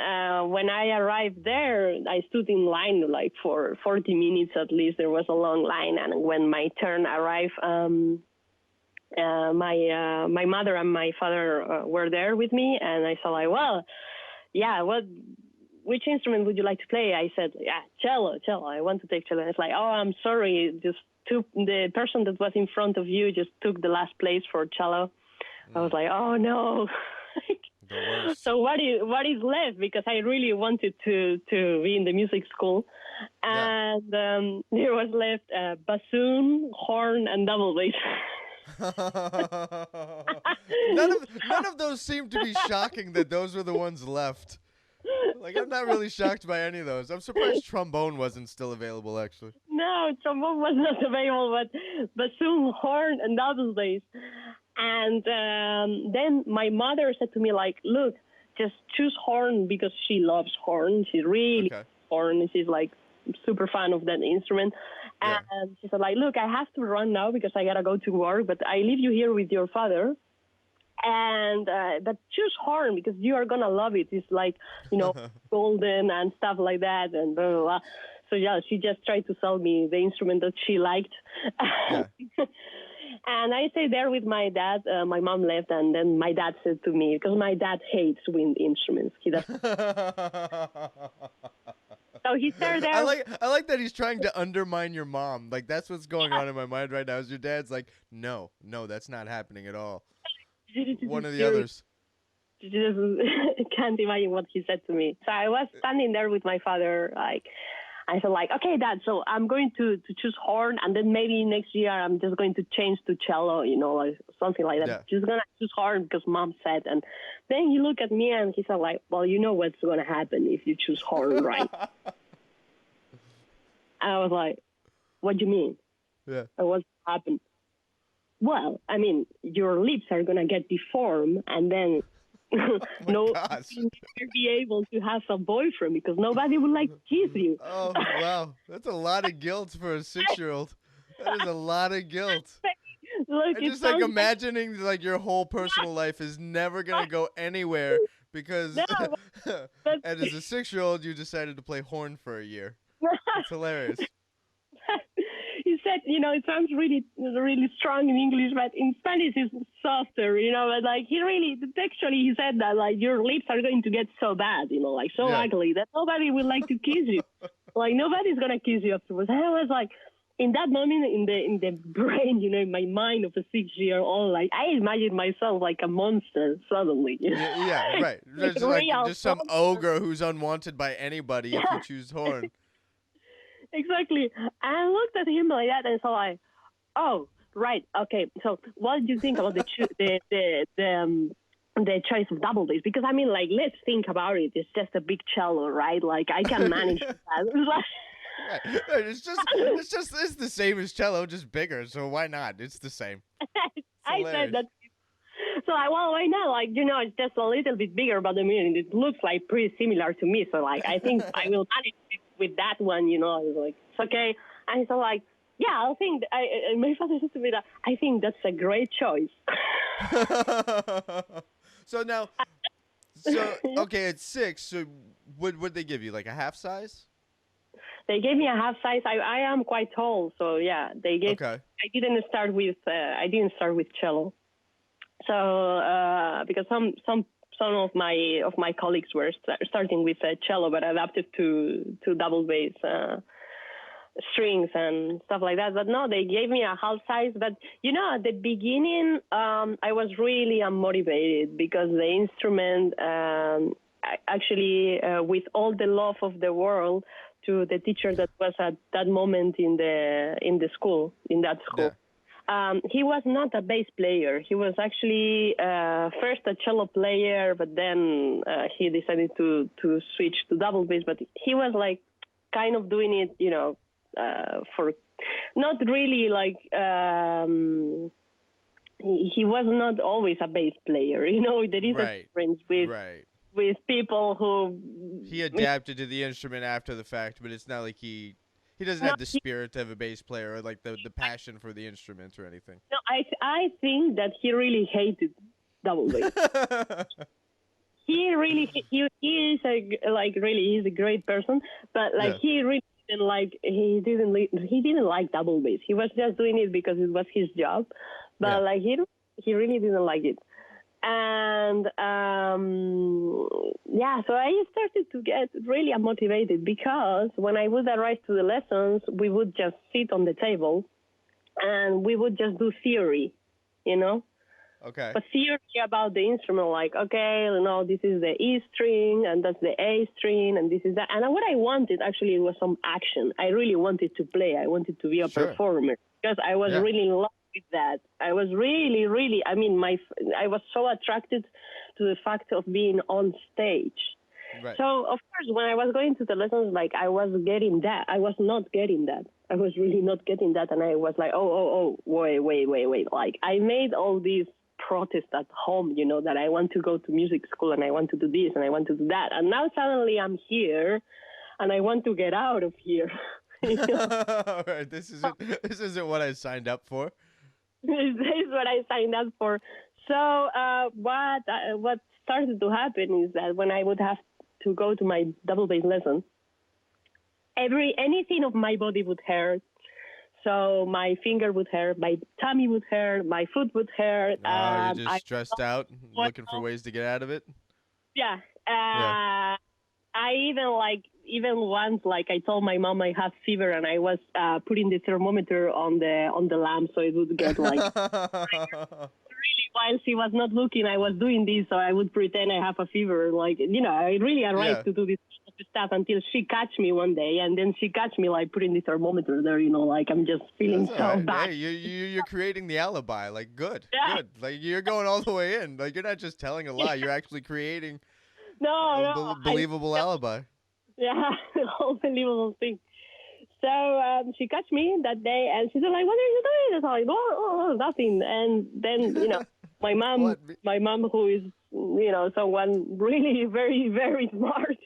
when I arrived there, I stood in line like for 40 minutes at least. There was a long line, and when my turn arrived, my mother and my father were there with me, and I said like, well, yeah, which instrument would you like to play? I said, yeah, cello. I want to take cello. And it's like, oh, I'm sorry, the person that was in front of you just took the last place for cello. I was Mm. like, oh no. The worst. So what is left? Because I really wanted to be in the music school, Yeah. and there was left bassoon, horn, and double bass. None of those seem to be shocking that those were the ones left. Like, I'm not really shocked by any of those. I'm surprised trombone wasn't still available, actually. No, trombone was not available, but bassoon, horn, and double bass. And then my mother said to me, like, look, just choose horn because she loves horn. She really Okay. loves horn. She's like super fan of that instrument. Yeah. And she said, like, look, I have to run now because I gotta go to work, but I leave you here with your father. And but choose horn because you are gonna love it. It's like, golden and stuff like that, and blah blah blah. So yeah, she just tried to sell me the instrument that she liked. Yeah. And I stayed there with my dad. My mom left, and then my dad said to me, because my dad hates wind instruments. He does. So he started there. I like that he's trying to undermine your mom. Like, that's what's going on in my mind right now. Is your dad's like, no, that's not happening at all. One of the others. Just can't imagine what he said to me. So I was standing there with my father, like, I said, like, okay, Dad, so I'm going to choose horn, and then maybe next year I'm just going to change to cello, like something like that. Yeah. Just going to choose horn because Mom said. And then he looked at me and he said, like, well, you know what's going to happen if you choose horn, right? And I was like, what do you mean? Yeah. And what's going to happen? Well, I mean, your lips are going to get deformed, and then gosh. you'll be able to have a boyfriend because nobody would like to kiss you. Oh, wow. That's a lot of guilt for a 6-year-old. That is a lot of guilt. Look, I'm just like imagining like your whole personal life is never going to go anywhere because and as a 6-year-old you decided to play horn for a year. It's hilarious. He said, it sounds really, really strong in English, but in Spanish it's softer, but like textually he said that like your lips are going to get so bad, like so ugly that nobody will like to kiss you. Like nobody's going to kiss you afterwards. And I was like, in that moment in the brain, in my mind of a 6-year-old, like I imagined myself like a monster suddenly. Yeah, right. Just some ogre who's unwanted by anybody if you choose horn. Exactly. I looked at him like that and so like, oh, right, okay. So what do you think about the choice of double bass? Because I mean, like, let's think about it. It's just a big cello, right? Like I can manage that. Right. It's the same as cello, just bigger. So why not? It's the same. I said that. So well, why not? Like, it's just a little bit bigger, but I mean, it looks like pretty similar to me. So like, I think I will manage with that one. I was like, it's okay. And so like, yeah, I think my father said to me that I think that's a great choice. So now, okay, it's 6. So would they give you like a half size? They gave me a half size. I am quite tall, so yeah, they gave. Okay. I didn't start with cello. So because some of my colleagues were starting with cello, but adapted to double bass strings and stuff like that. But no, they gave me a half size. But at the beginning, I was really unmotivated because the instrument, actually, with all the love of the world to the teacher that was at that moment in that school. Yeah. He was not a bass player. He was actually first a cello player, but then he decided to switch to double bass. But he was like kind of doing it, for not really like he was not always a bass player. There is a difference with people who he adapted to the instrument after the fact, but it's not like he doesn't have the spirit of a bass player or like the passion for the instrument or anything. No, I think that he really hated double bass. He is he's a great person, but like he really didn't like double bass. He was just doing it because it was his job, but like he really didn't like it. And so I started to get really unmotivated because when I would arrive to the lessons, we would just sit on the table and we would just do theory, Okay. but theory about the instrument, like, okay, this is the E string and that's the A string and this is that. And what I wanted actually was some action. I really wanted to play. I wanted to be a Sure. performer because I was Yeah. really in love with that. I was really, really, I was so attracted to the fact of being on stage. Right. So, of course, when I was going to the lessons, like, I was getting that. I was not getting that. I was really not getting that. And I was like, wait. Like, I made all these protests at home, that I want to go to music school and I want to do this and I want to do that. And now suddenly I'm here and I want to get out of here. All right. This isn't. This isn't what I signed up for. This is what I signed up for. So what started to happen is that when I would have to go to my double bass lesson, anything of my body would hurt. So my finger would hurt, my tummy would hurt, my foot would hurt. Oh, you're just I stressed out, what looking for ways to get out of it. Yeah. Yeah. I even once, like, I told my mom I have fever and I was putting the thermometer on the lamp so it would get like really while she was not looking. I was doing this, so I would pretend I have a fever. Like, I really arrived Yeah. to do this stuff until she catch me one day, and then she catch me like putting the thermometer there. Like I'm just feeling That's so all right. bad. Hey, you're creating the alibi. Like, good, Yeah. good. Like, you're going all the way in. Like, you're not just telling a lie. You're actually creating No, a no, believable alibi. yeah, unbelievable thing. So she catch me that day, and she's like, "What are you doing?" It's like, "Oh, nothing." And then my mom, What? who is someone really very very smart,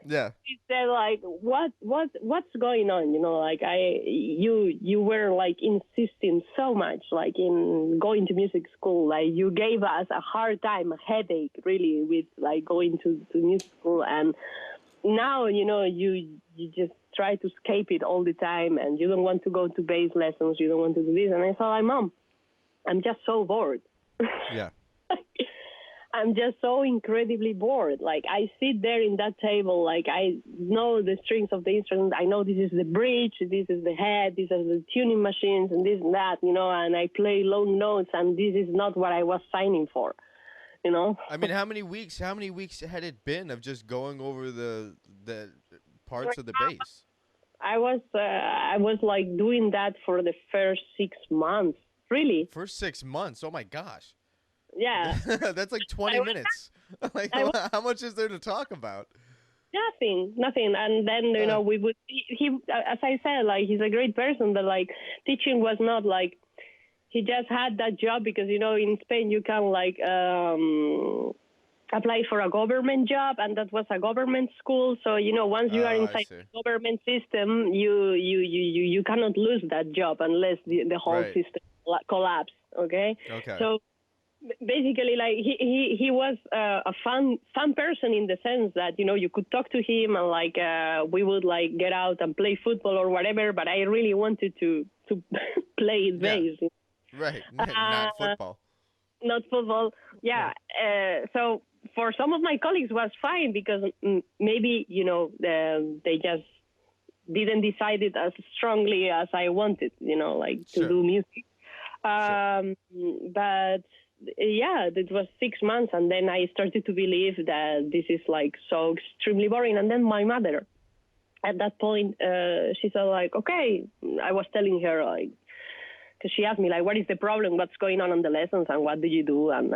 Yeah. she said like, what's going on? Like you were like insisting so much like in going to music school. Like you gave us a hard time, a headache really with like going to music school, and now you just try to escape it all the time, and you don't want to go to bass lessons, you don't want to do this. And I thought, like, Mom, I'm just so bored. Yeah. I'm just so incredibly bored. Like, I sit there in that table, like, I know the strings of the instrument. I know this is the bridge, this is the head, these are the tuning machines, and this and that, and I play long notes, and this is not what I was signing for, I mean, how many weeks had it been of just going over the parts of the bass? I was like doing that for the first 6 months, really. For 6 months. Oh my gosh. Yeah. That's like 20 minutes. Like, how much is there to talk about? Nothing. And then, we would, he, as I said, like, he's a great person, but like teaching was not like, he just had that job because, in Spain you can like, apply for a government job, and that was a government school. So once you are inside the government system, you cannot lose that job unless the whole system collapse. Okay. So basically, like he was a fun person in the sense that you could talk to him and like we would like get out and play football or whatever. But I really wanted to play bass. Right. Not football. Not football. Yeah. So for some of my colleagues was fine because maybe, they just didn't decide it as strongly as I wanted, like to do music. But yeah, it was 6 months. And then I started to believe that this is like so extremely boring. And then my mother, at that point, she said like, okay, I was telling her like, because she asked me, like, what is the problem? What's going on the lessons? And what do you do? And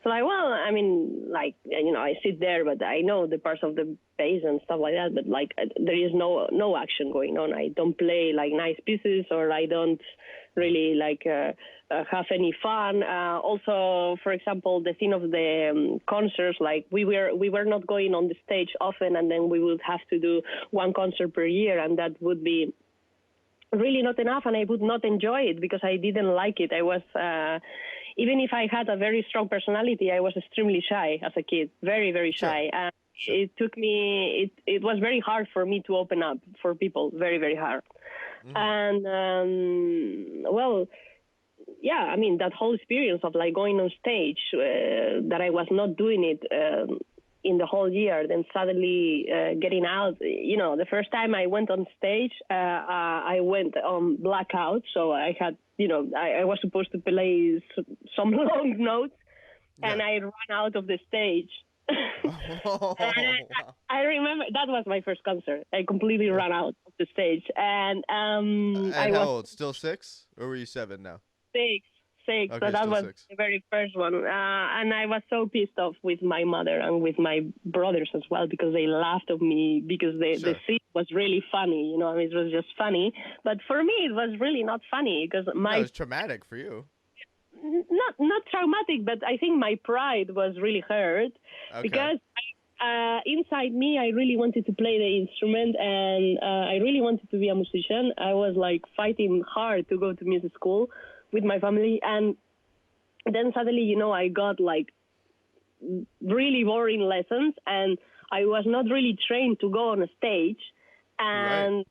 so, like, well, I mean, like, I sit there, but I know the parts of the bass and stuff like that. But, like, there is no action going on. I don't play, like, nice pieces, or I don't really, like, have any fun. Also, for example, the thing of the concerts, like, we were not going on the stage often, and then we would have to do one concert per year, and that would be really not enough, and I would not enjoy it because I didn't like it. I was, even if I had a very strong personality, I was extremely shy as a kid, very, very shy. It took me, it was very hard for me to open up for people, very, very hard. And, well, yeah, I mean, that whole experience of like going on stage, that I was not doing it, in the whole year. Then suddenly getting out, the first time I went on stage, I went on blackout. So I had, I was supposed to play some long notes, and Yeah. I ran out of the stage. Oh, And wow. I remember that was my first concert. I completely Yeah. ran out of the stage, and I And how was old? Still 6? Or were you 7 now? six, six. So Okay, that still was 6. the very first one, and I was so pissed off with my mother and with my brothers as well because they laughed at me because the Sure. scene was really funny. I mean, it was just funny, but for me it was really not funny because No, my it's traumatic for you. not traumatic, but I think my pride was really hurt Okay. because inside me, I really wanted to play the instrument and I really wanted to be a musician. I was like fighting hard to go to music school with my family. And then suddenly, I got like really boring lessons and I was not really trained to go on a stage. Right.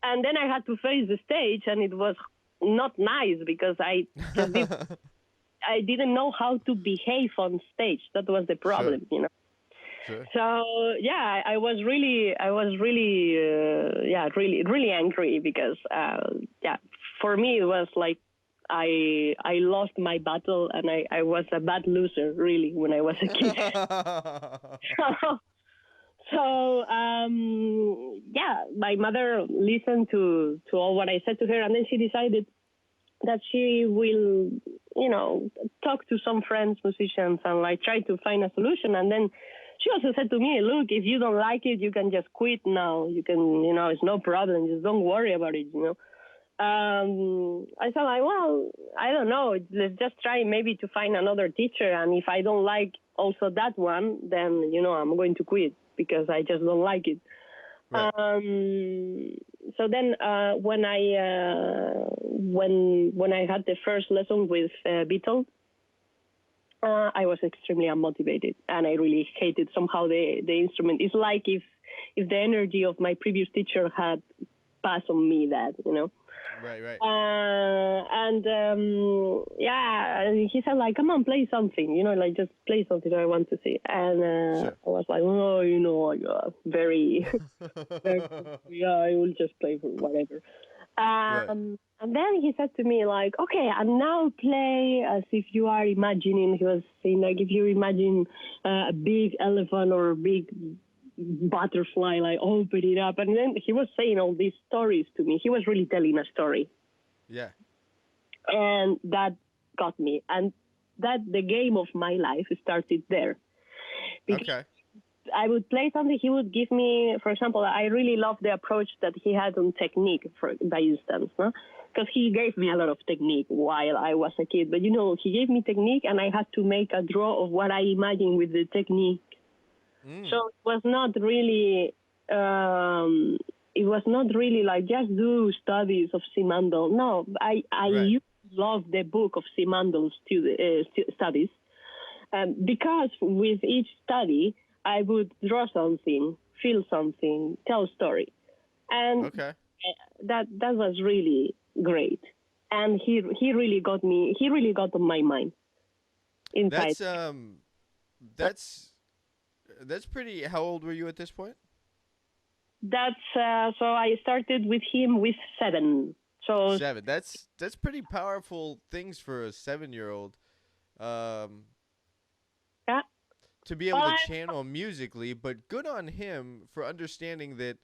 And then I had to face the stage and it was not nice because I just I didn't know how to behave on stage. That was the Sure. problem. Sure. So yeah, I was really, really, really angry because for me it was like I lost my battle and I was a bad loser really when I was a kid. So my mother listened to all what I said to her, and then she decided that she will, talk to some friends, musicians, and like try to find a solution. And then she also said to me, look, if you don't like it, you can just quit now. You can, it's no problem. Just don't worry about it. I said, like, well, I don't know. Let's just try maybe to find another teacher. And if I don't like also that one, then, I'm going to quit because I just don't like it. Right. So then when I had the first lesson with Beatles, I was extremely unmotivated and I really hated somehow the instrument. It's like if the energy of my previous teacher had passed on me that. Right, right. And he said like, come on, play something, like just play something I want to see. And Sure. I was like, very, very, yeah, I will just play for whatever. Right. And then he said to me like, okay, and now play as if you are imagining. He was saying like, if you imagine a big elephant or a big butterfly, like open it up. And then he was saying all these stories to me. He was really telling a story. Yeah. And that got me. And that the game of my life started there. Because Okay. I would play something, he would give me, for example, I really love the approach that he had on technique, by instance, no? Because he gave me a lot of technique while I was a kid. But, he gave me technique and I had to make a draw of what I imagined with the technique. So it was not really like just do studies of Simandl. No, I Right. used to love the book of Simandl studies because with each study I would draw something, feel something, tell a story, and Okay. that was really great. And he really got me. He really got on my mind inside. That's that's that's pretty. How old were you at this point? That's so I started with him with 7. So 7. That's pretty powerful things for a 7-year-old. Um, yeah, to be able well, to channel musically, but good on him for understanding that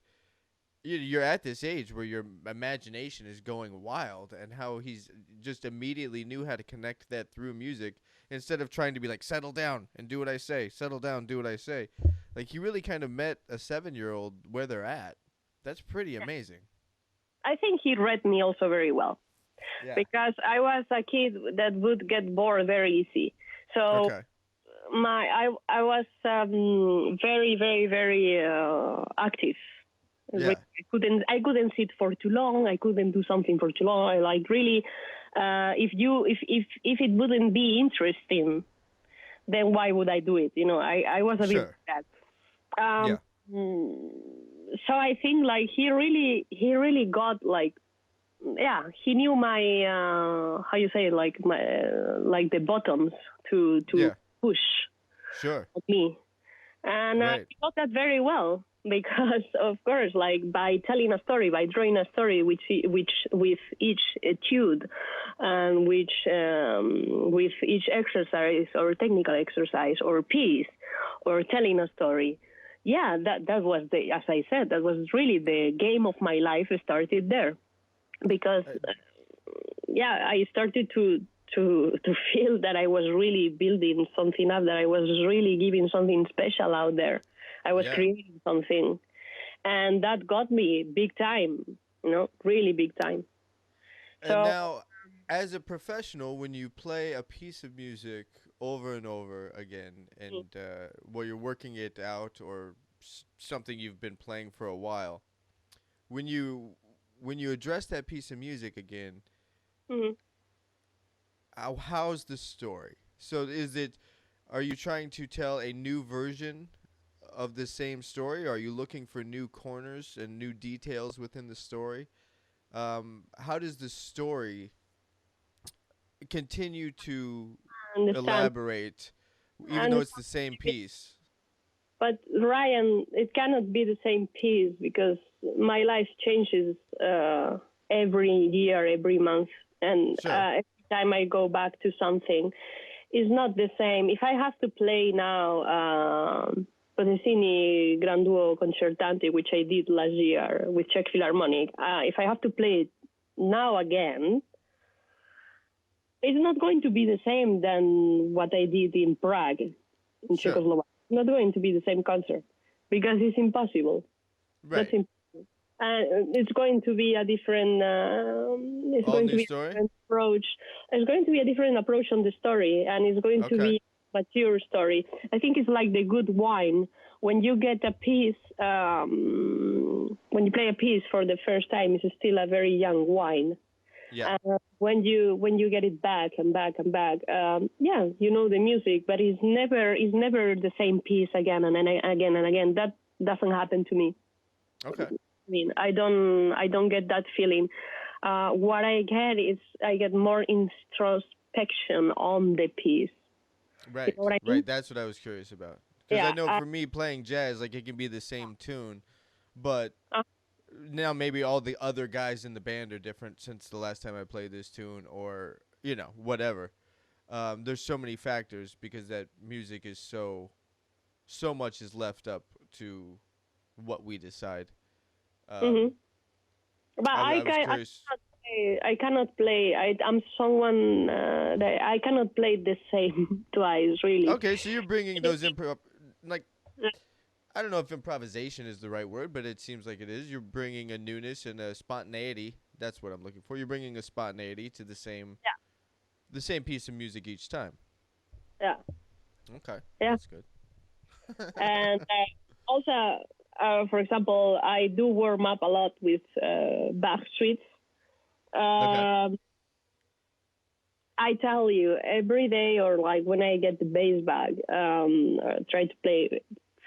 you're at this age where your imagination is going wild, and how he's just immediately knew how to connect that through music instead of trying to be like, settle down and do what I say, settle down, do what I say. Like, he really kind of met a 7-year-old where they're at. That's pretty amazing. I think he read me also very well Yeah. because I was a kid that would get bored very easy. So Okay. I was very, very, very active. Yeah. I couldn't sit for too long. I couldn't do something for too long. I like really, if it wouldn't be interesting, then why would I do it? I was a bit Sure. like that. Yeah. So I think like he really got like, yeah, he knew my how you say it, like my like the buttons to Yeah. push Sure. at me. And I Right. got that very well because, of course, like by telling a story, by drawing a story, which with each etude, and which with each exercise or technical exercise or piece, or telling a story. Yeah, that was the, as I said, that was really the game of my life started there because Uh, yeah, I started to feel that I was really building something up, that I was really giving something special out there. I was yeah. creating something, and that got me big time. Really big time. And So now, as a professional, when you play a piece of music over and over again, and while you're working it out, or something you've been playing for a while, when you address that piece of music again, mhm. how's the story? So is it, are you trying to tell a new version of the same story? Are you looking for new corners and new details within the story? How does the story continue to I understand. elaborate, even though And it's the same piece? but Ryan, it cannot be the same piece because my life changes every year, every month, and Sure. every time I go back to something, it's not the same. If I have to play now Potesini Grand Duo Concertante, which I did last year with Czech Philharmonic, if I have to play it now again, it's not going to be the same than what I did in Prague, in Sure. Czechoslovakia. It's not going to be the same concert because it's impossible. That's Right. impossible. And it's going to be a different. It's All going to new be a story? different approach. It's going to be a different approach on the story, and it's going to Okay. be a mature story. I think it's like the good wine. When you get a piece, when you play a piece for the first time, it's still a very young wine. Yeah. When you get it back and back and back, yeah, you know the music, but it's never the same piece again and again and again. That doesn't happen to me. Okay. I mean, I don't get that feeling. What I get is I get more introspection on the piece. You know Right. what I mean? Right. That's what I was curious about. Because I Yeah. know for me, playing jazz, like, it can be the same tune, but Uh, now maybe all the other guys in the band are different since the last time I played this tune, or whatever. There's so many factors because that music is so much is left up to what we decide. hmm Um, But I was curious. I cannot play. I'm someone that I cannot play the same twice. Really. Okay, so you're bringing those like, I don't know if improvisation is the right word, but it seems like it is. You're bringing a newness and a spontaneity. That's what I'm looking for. You're bringing a spontaneity to the same piece of music each time. Yeah. Okay, Yeah. that's good. And also, for example, I do warm up a lot with back streets. Okay. Um, I tell you, every day or like when I get the bass bag, try to play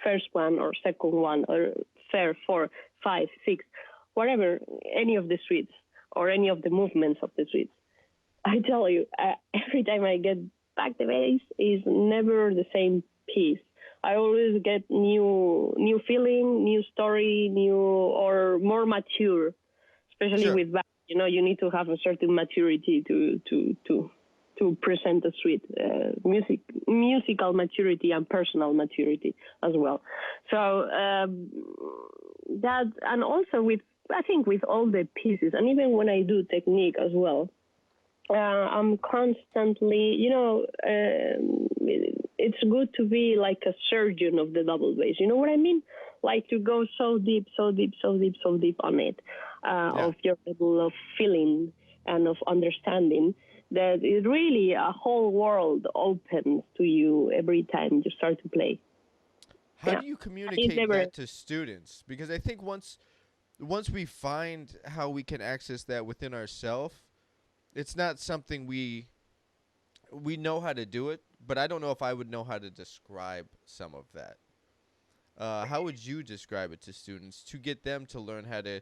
first one or second one or third, four, five, six, whatever, any of the suites or any of the movements of the suites. I tell you, every time I get back the bass is never the same piece. I always get new feeling, new story, new or more mature, especially Sure. with bass. You need to have a certain maturity to present a suite, musical maturity and personal maturity as well. So that, and also with, I think with all the pieces, and even when I do technique as well, I'm constantly, it's good to be like a surgeon of the double bass. You know what I mean? Like to go so deep, so deep, so deep, so deep on it, Yeah. of your level of feeling and of understanding, that it really a whole world opens to you every time you start to play. How Yeah, do you it's communicate never. that to students? Because I think once we find how we can access that within ourselves, it's not something we know how to do it, but I don't know if I would know how to describe some of that. How would you describe it to students to get them to learn how to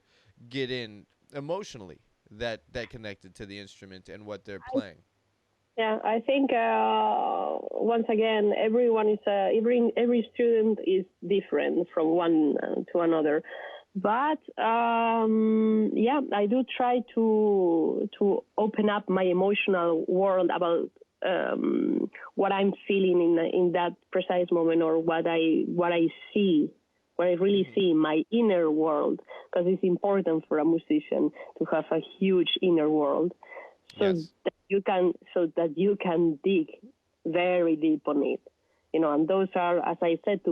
get in emotionally that connected to the instrument and what they're playing? Yeah, I think once again, everyone is every student is different from one to another. But yeah, I do try to open up my emotional world about what I'm feeling in that precise moment, or what I see, what I really Hmm. see in my inner world, because it's important for a musician to have a huge inner world, so Yes. that you can dig very deep on it, and those are, as I said to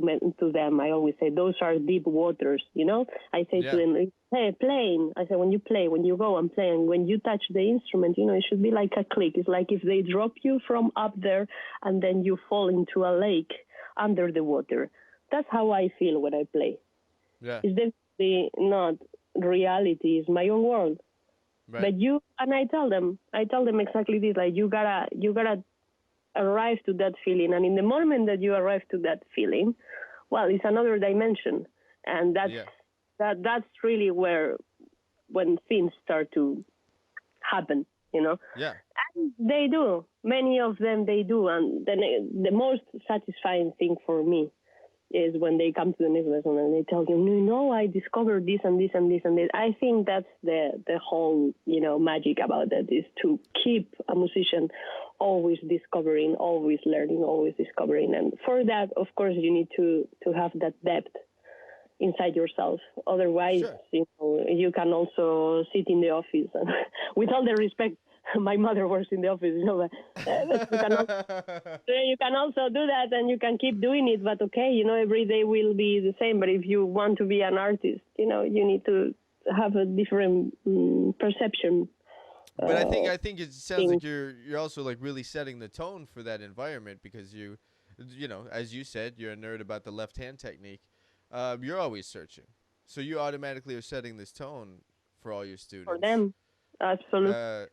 them, I always say those are deep waters. I say to Yeah. them, hey, playing, I say, when you play, when you go and play, and when you touch the instrument, it should be like a click. It's like if they drop you from up there and then you fall into a lake under the water. That's how I feel when I play. Yeah. It's definitely not reality. It's my own world. Right. But I tell them exactly this. Like, you gotta arrive to that feeling, and in the moment that you arrive to that feeling, well, it's another dimension, and that's Yeah. that's really where when things start to happen. You know, Yeah. and they do. Many of them they do, and the most satisfying thing for me is when they come to the next lesson and they tell you, no, I discovered this and this and this and this. I think that's the whole, magic about that, is to keep a musician always discovering, always learning, always discovering. And for that, of course, you need to have that depth inside yourself. Otherwise, Sure. you can also sit in the office. And with all the respect, my mother works in the office, but you can also do that, and you can keep doing it. But okay, every day will be the same. But if you want to be an artist, you need to have a different perception. But I think Uh, I think it sounds thing like you're also like really setting the tone for that environment, because as you said, you're a nerd about the left hand technique. You're always searching, so you automatically are setting this tone for all your for students. them, absolutely. Uh,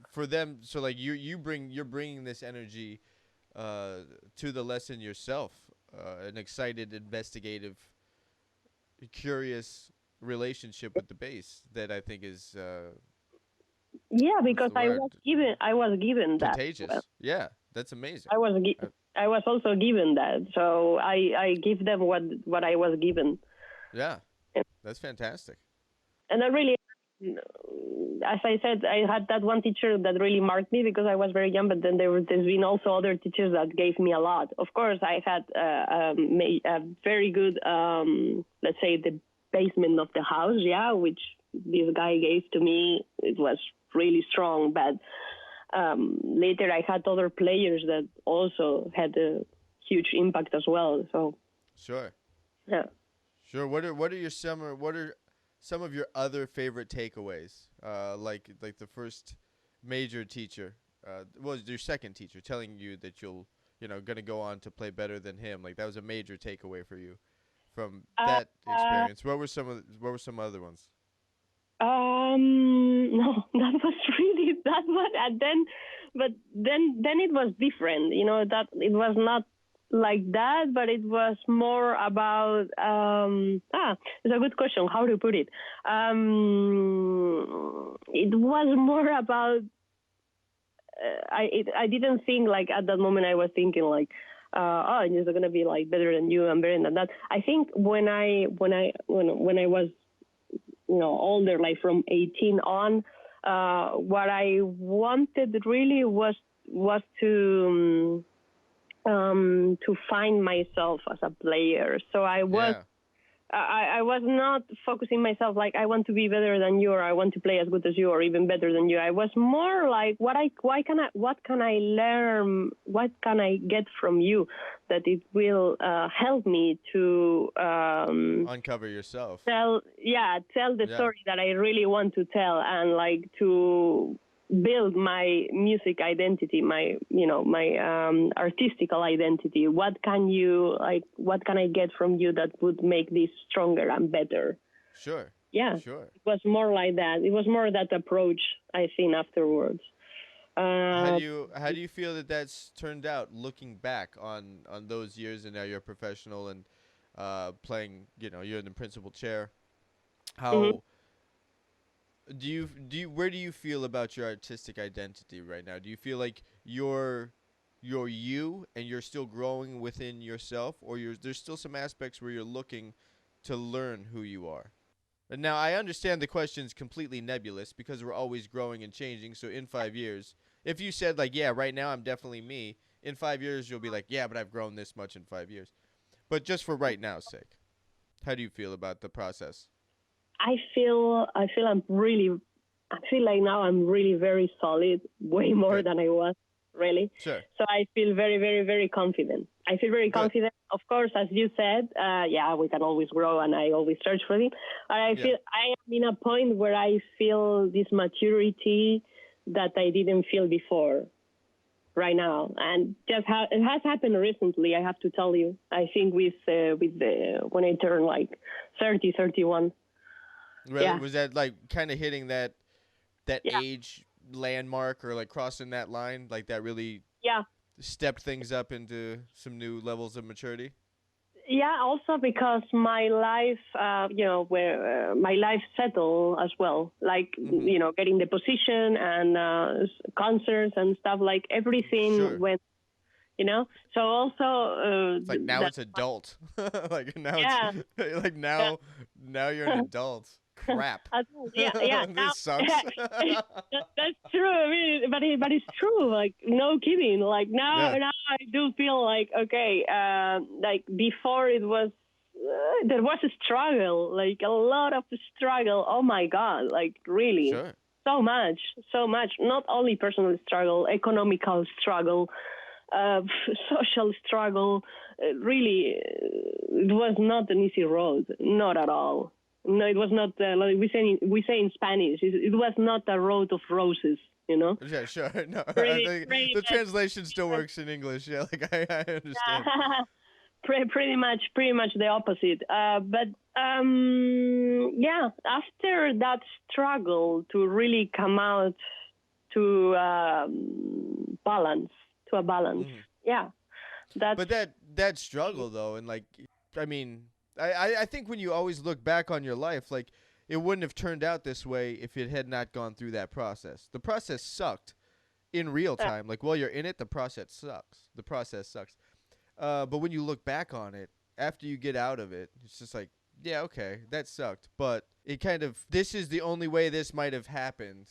for them, so like you're bringing this energy to the lesson yourself, an excited, investigative, curious relationship with the bass that I think is Yeah, what's because the I word? was given that. Well, Contagious. Yeah, that's amazing. I was Uh, I was also given that, so I give them what I was given. yeah, that's fantastic. And I really, as I said, I had that one teacher that really marked me because I was very young. But then there's been also other teachers that gave me a lot. Of course, I had a very good, let's say, the basement of the house, yeah, which this guy gave to me. It was really strong. But later, I had other players that also had a huge impact as well. So Sure, yeah. sure. What are some of your other favorite takeaways? Like the first major teacher, was your second teacher telling you that gonna go on to play better than him. Like that was a major takeaway for you from that Uh, experience. What were some other ones? No, that was really that one, and then, but then it was different. That it was not like that, but it was more about. It's a good question. How to put it? It was more about. I didn't think like at that moment. I was thinking like, oh, I'm just gonna be like better than you and better than that. I think when I was older, like from 18 on, what I wanted really was to find myself as a player. So Yeah, I was not focusing myself like I want to be better than you, or I want to play as good as you, or even better than you. I was more like what can I learn, what can I get from you that it will help me to uncover yourself. tell the Yeah, story that I really want to tell, and like to build my music identity, my artistical identity. What can I get from you that would make this stronger and better? sure, Yeah, sure. it was more like that. It was more that approach, I think, afterwards. uh How do you feel that that's turned out looking back on those years, and now you're a professional and playing, you're in the principal chair. mhm. How where do you feel about your artistic identity right now? Do you feel like you're you and you're still growing within yourself, or there's still some aspects where you're looking to learn who you are? And now I understand the question's completely nebulous because we're always growing and changing. So in 5 years, if you said like, yeah, right now I'm definitely me, in 5 years you'll be like, yeah, but I've grown this much in 5 years. But just for right now's sake, how do you feel about the process? I feel like now I'm really very solid, way more Good. than I was really. Sure. So I feel very, very, very confident. I feel very Good. confident. Of course, as you said, yeah, we can always grow, and I always search for it. But I Yeah. feel I am in a point where I feel this maturity that I didn't feel before right now, and it has happened recently. I have to tell you. I think with the when I turned like 30, 31. Really? Yeah, Was that like kind of hitting that yeah, age landmark or like crossing that line like that really yeah. stepped things up into some new levels of maturity? Yeah, also because my life, where my life settled as well, like, Mhm. getting the position and concerts and stuff, like everything Sure. went, So also It's like now that, it's adult. Like now it's yeah, like yeah. now you're an adult. Crap. As well, yeah, yeah. Now This sucks. that's true. I mean, but it's true. Like, no kidding. Like, now Yeah. now I do feel like, okay. Like before it was there was a struggle, like a lot of struggle. Oh my God, like really Sure. so much, so much. Not only personal struggle, economical struggle, uh, social struggle. Really, it was not an easy road, not at all. No, it was not like we say in Spanish. It was not a road of roses, you know. Yeah, sure. No, I Pretty, think pretty the much, translation still works in English. Yeah, like I understand. pretty much the opposite. But yeah, after that struggle to really come out to balance, to a balance. Mhm. Yeah, that's But that struggle though, and like, I mean, I think when you always look back on your life, like it wouldn't have turned out this way if it had not gone through that process. The process sucked in real uh, time. Like while you're in it, the process sucks. The process sucks. But when you look back on it after you get out of it, it's just like, yeah, okay, that sucked. But it kind of this is the only way this might have happened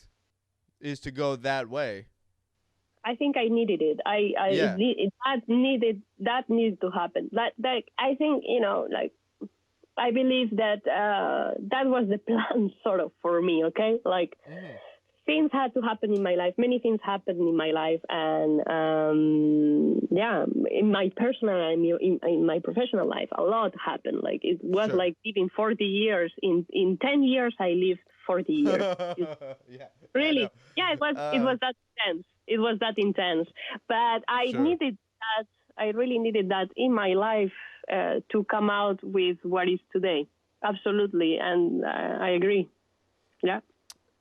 is to go that way. I think I needed it. Yeah, That needed to happen. That I think, like, I believe that that was the plan sort of for me. Okay, like hmm, things had to happen in my life. Many things happened in my life, and yeah, in my personal and in my professional life, a lot happened. Like, it was sure. like living 40 years. In 10 years, I lived 40 years. Yeah, I know. Really, yeah, it was that intense. It was that intense. But I Sure. needed that. I really needed that in my life to come out with what is today. Absolutely, and I agree. Yeah.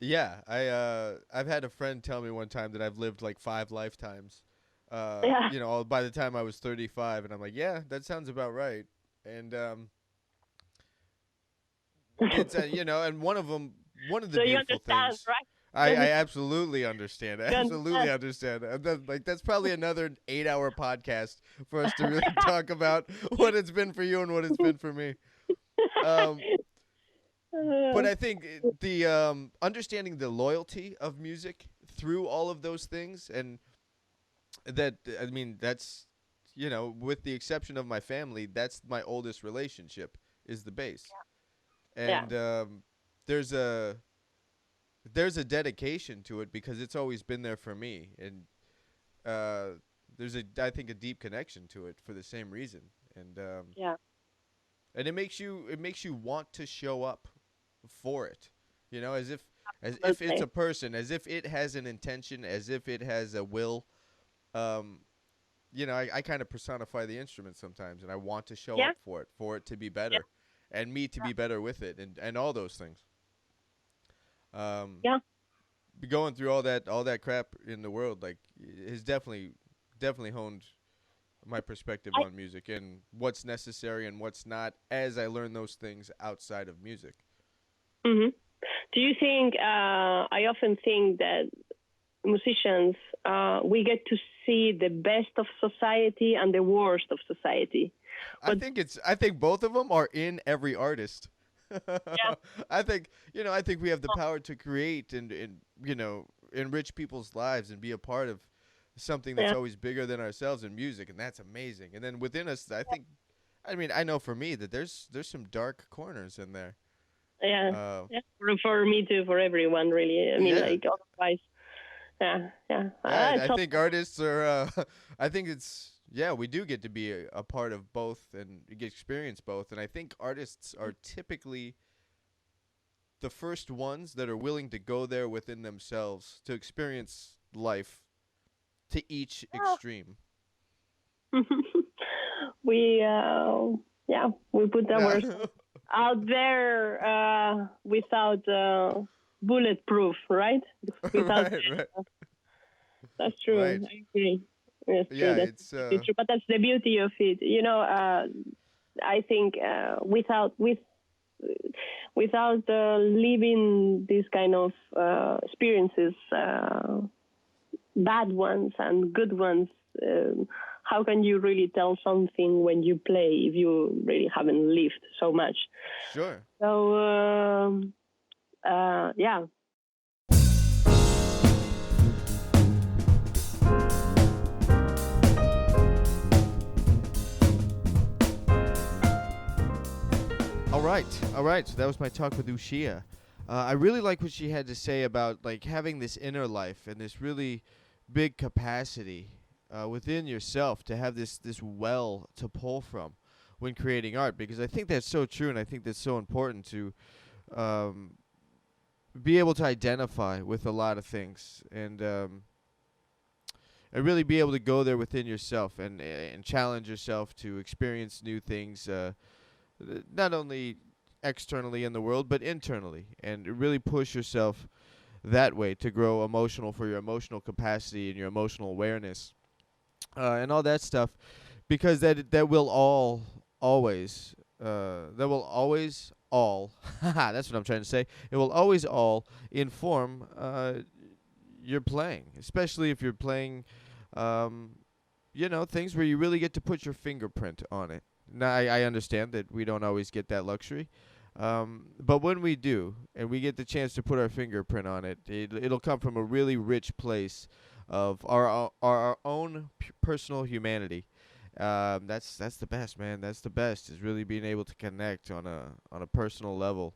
Yeah, I've had a friend tell me one time that I've lived like 5 lifetimes. Yeah. All by the time I was 35, and I'm like, yeah, that sounds about right. And it's and one of the So you beautiful understand, things. right? I absolutely understand. I You absolutely understand. understand. That's probably another 8-hour podcast for us to really talk about what it's been for you and what it's been for me. Um, but I think the understanding the loyalty of music through all of those things, and that I mean that's with the exception of my family, that's my oldest relationship is the bass, Yeah. and there's a there's a dedication to it because it's always been there for me, and uh, there's a I think a deep connection to it for the same reason, and Yeah. and it makes you want to show up for it, as if it's Absolutely. a person, as if it has an intention, as if it has a will. Um, I kind of personify the instrument sometimes, and I want to show Yeah. up for it to be Yeah. better, and me to be better with it, and all those things. Um, Yeah. going through all that crap in the world, like, has definitely honed my perspective I. on music and what's necessary and what's not as I learn those things outside of music. Mhm. Do you think? I often think that musicians we get to see the best of society and the worst of society. But I think both of them are in every artist. yeah, I think we have the power to create and enrich people's lives and be a part of something that's yeah, always bigger than ourselves in music, and that's amazing. And then within us, I mean, I know for me that there's some dark corners in there. yeah, Uh, yeah. For me too, for everyone, really. I mean, yeah, like otherwise, yeah, yeah. yeah. I It's all, think artists are. I think it's yeah. We do get to be a part of both and get experience both. And I think artists are typically the first ones that are willing to go there within themselves to experience life to each extreme. we yeah, we put Yeah. ours out there without bulletproof, right? Without Right, right, that's true. right. I agree. That's true. Yeah, That's it's really true. But that's the beauty of it. I think without living these kind of experiences, bad ones and good ones, how can you really tell something when you play if you really haven't lived so much? sure. So yeah. All right. So that was my talk with Uxia. I really like what she had to say about like having this inner life and this really big capacity within yourself to have this well to pull from when creating art, because I think that's so true, and I think that's so important to um, be able to identify with a lot of things and really be able to go there within yourself and challenge yourself to experience new things. Not only externally in the world, but internally, and really push yourself that way to grow emotional for your emotional capacity and your emotional awareness and all that stuff, because that will all always that will always all that's what I'm trying to say. It will always all inform your playing, especially if you're playing um, things where you really get to put your fingerprint on it. Now, I understand that we don't always get that luxury, but when we do, and we get the chance to put our fingerprint on it, it'll come from a really rich place of our own personal humanity. That's the best, man. That's the best. Is really being able to connect on a personal level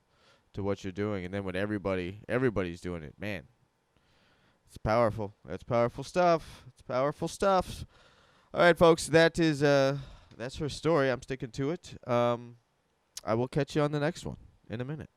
to what you're doing, and then when everybody's doing it, man, it's powerful. That's powerful stuff. It's powerful stuff. All right, folks. That's her story. I'm sticking to it. I will catch you on the next one in a minute.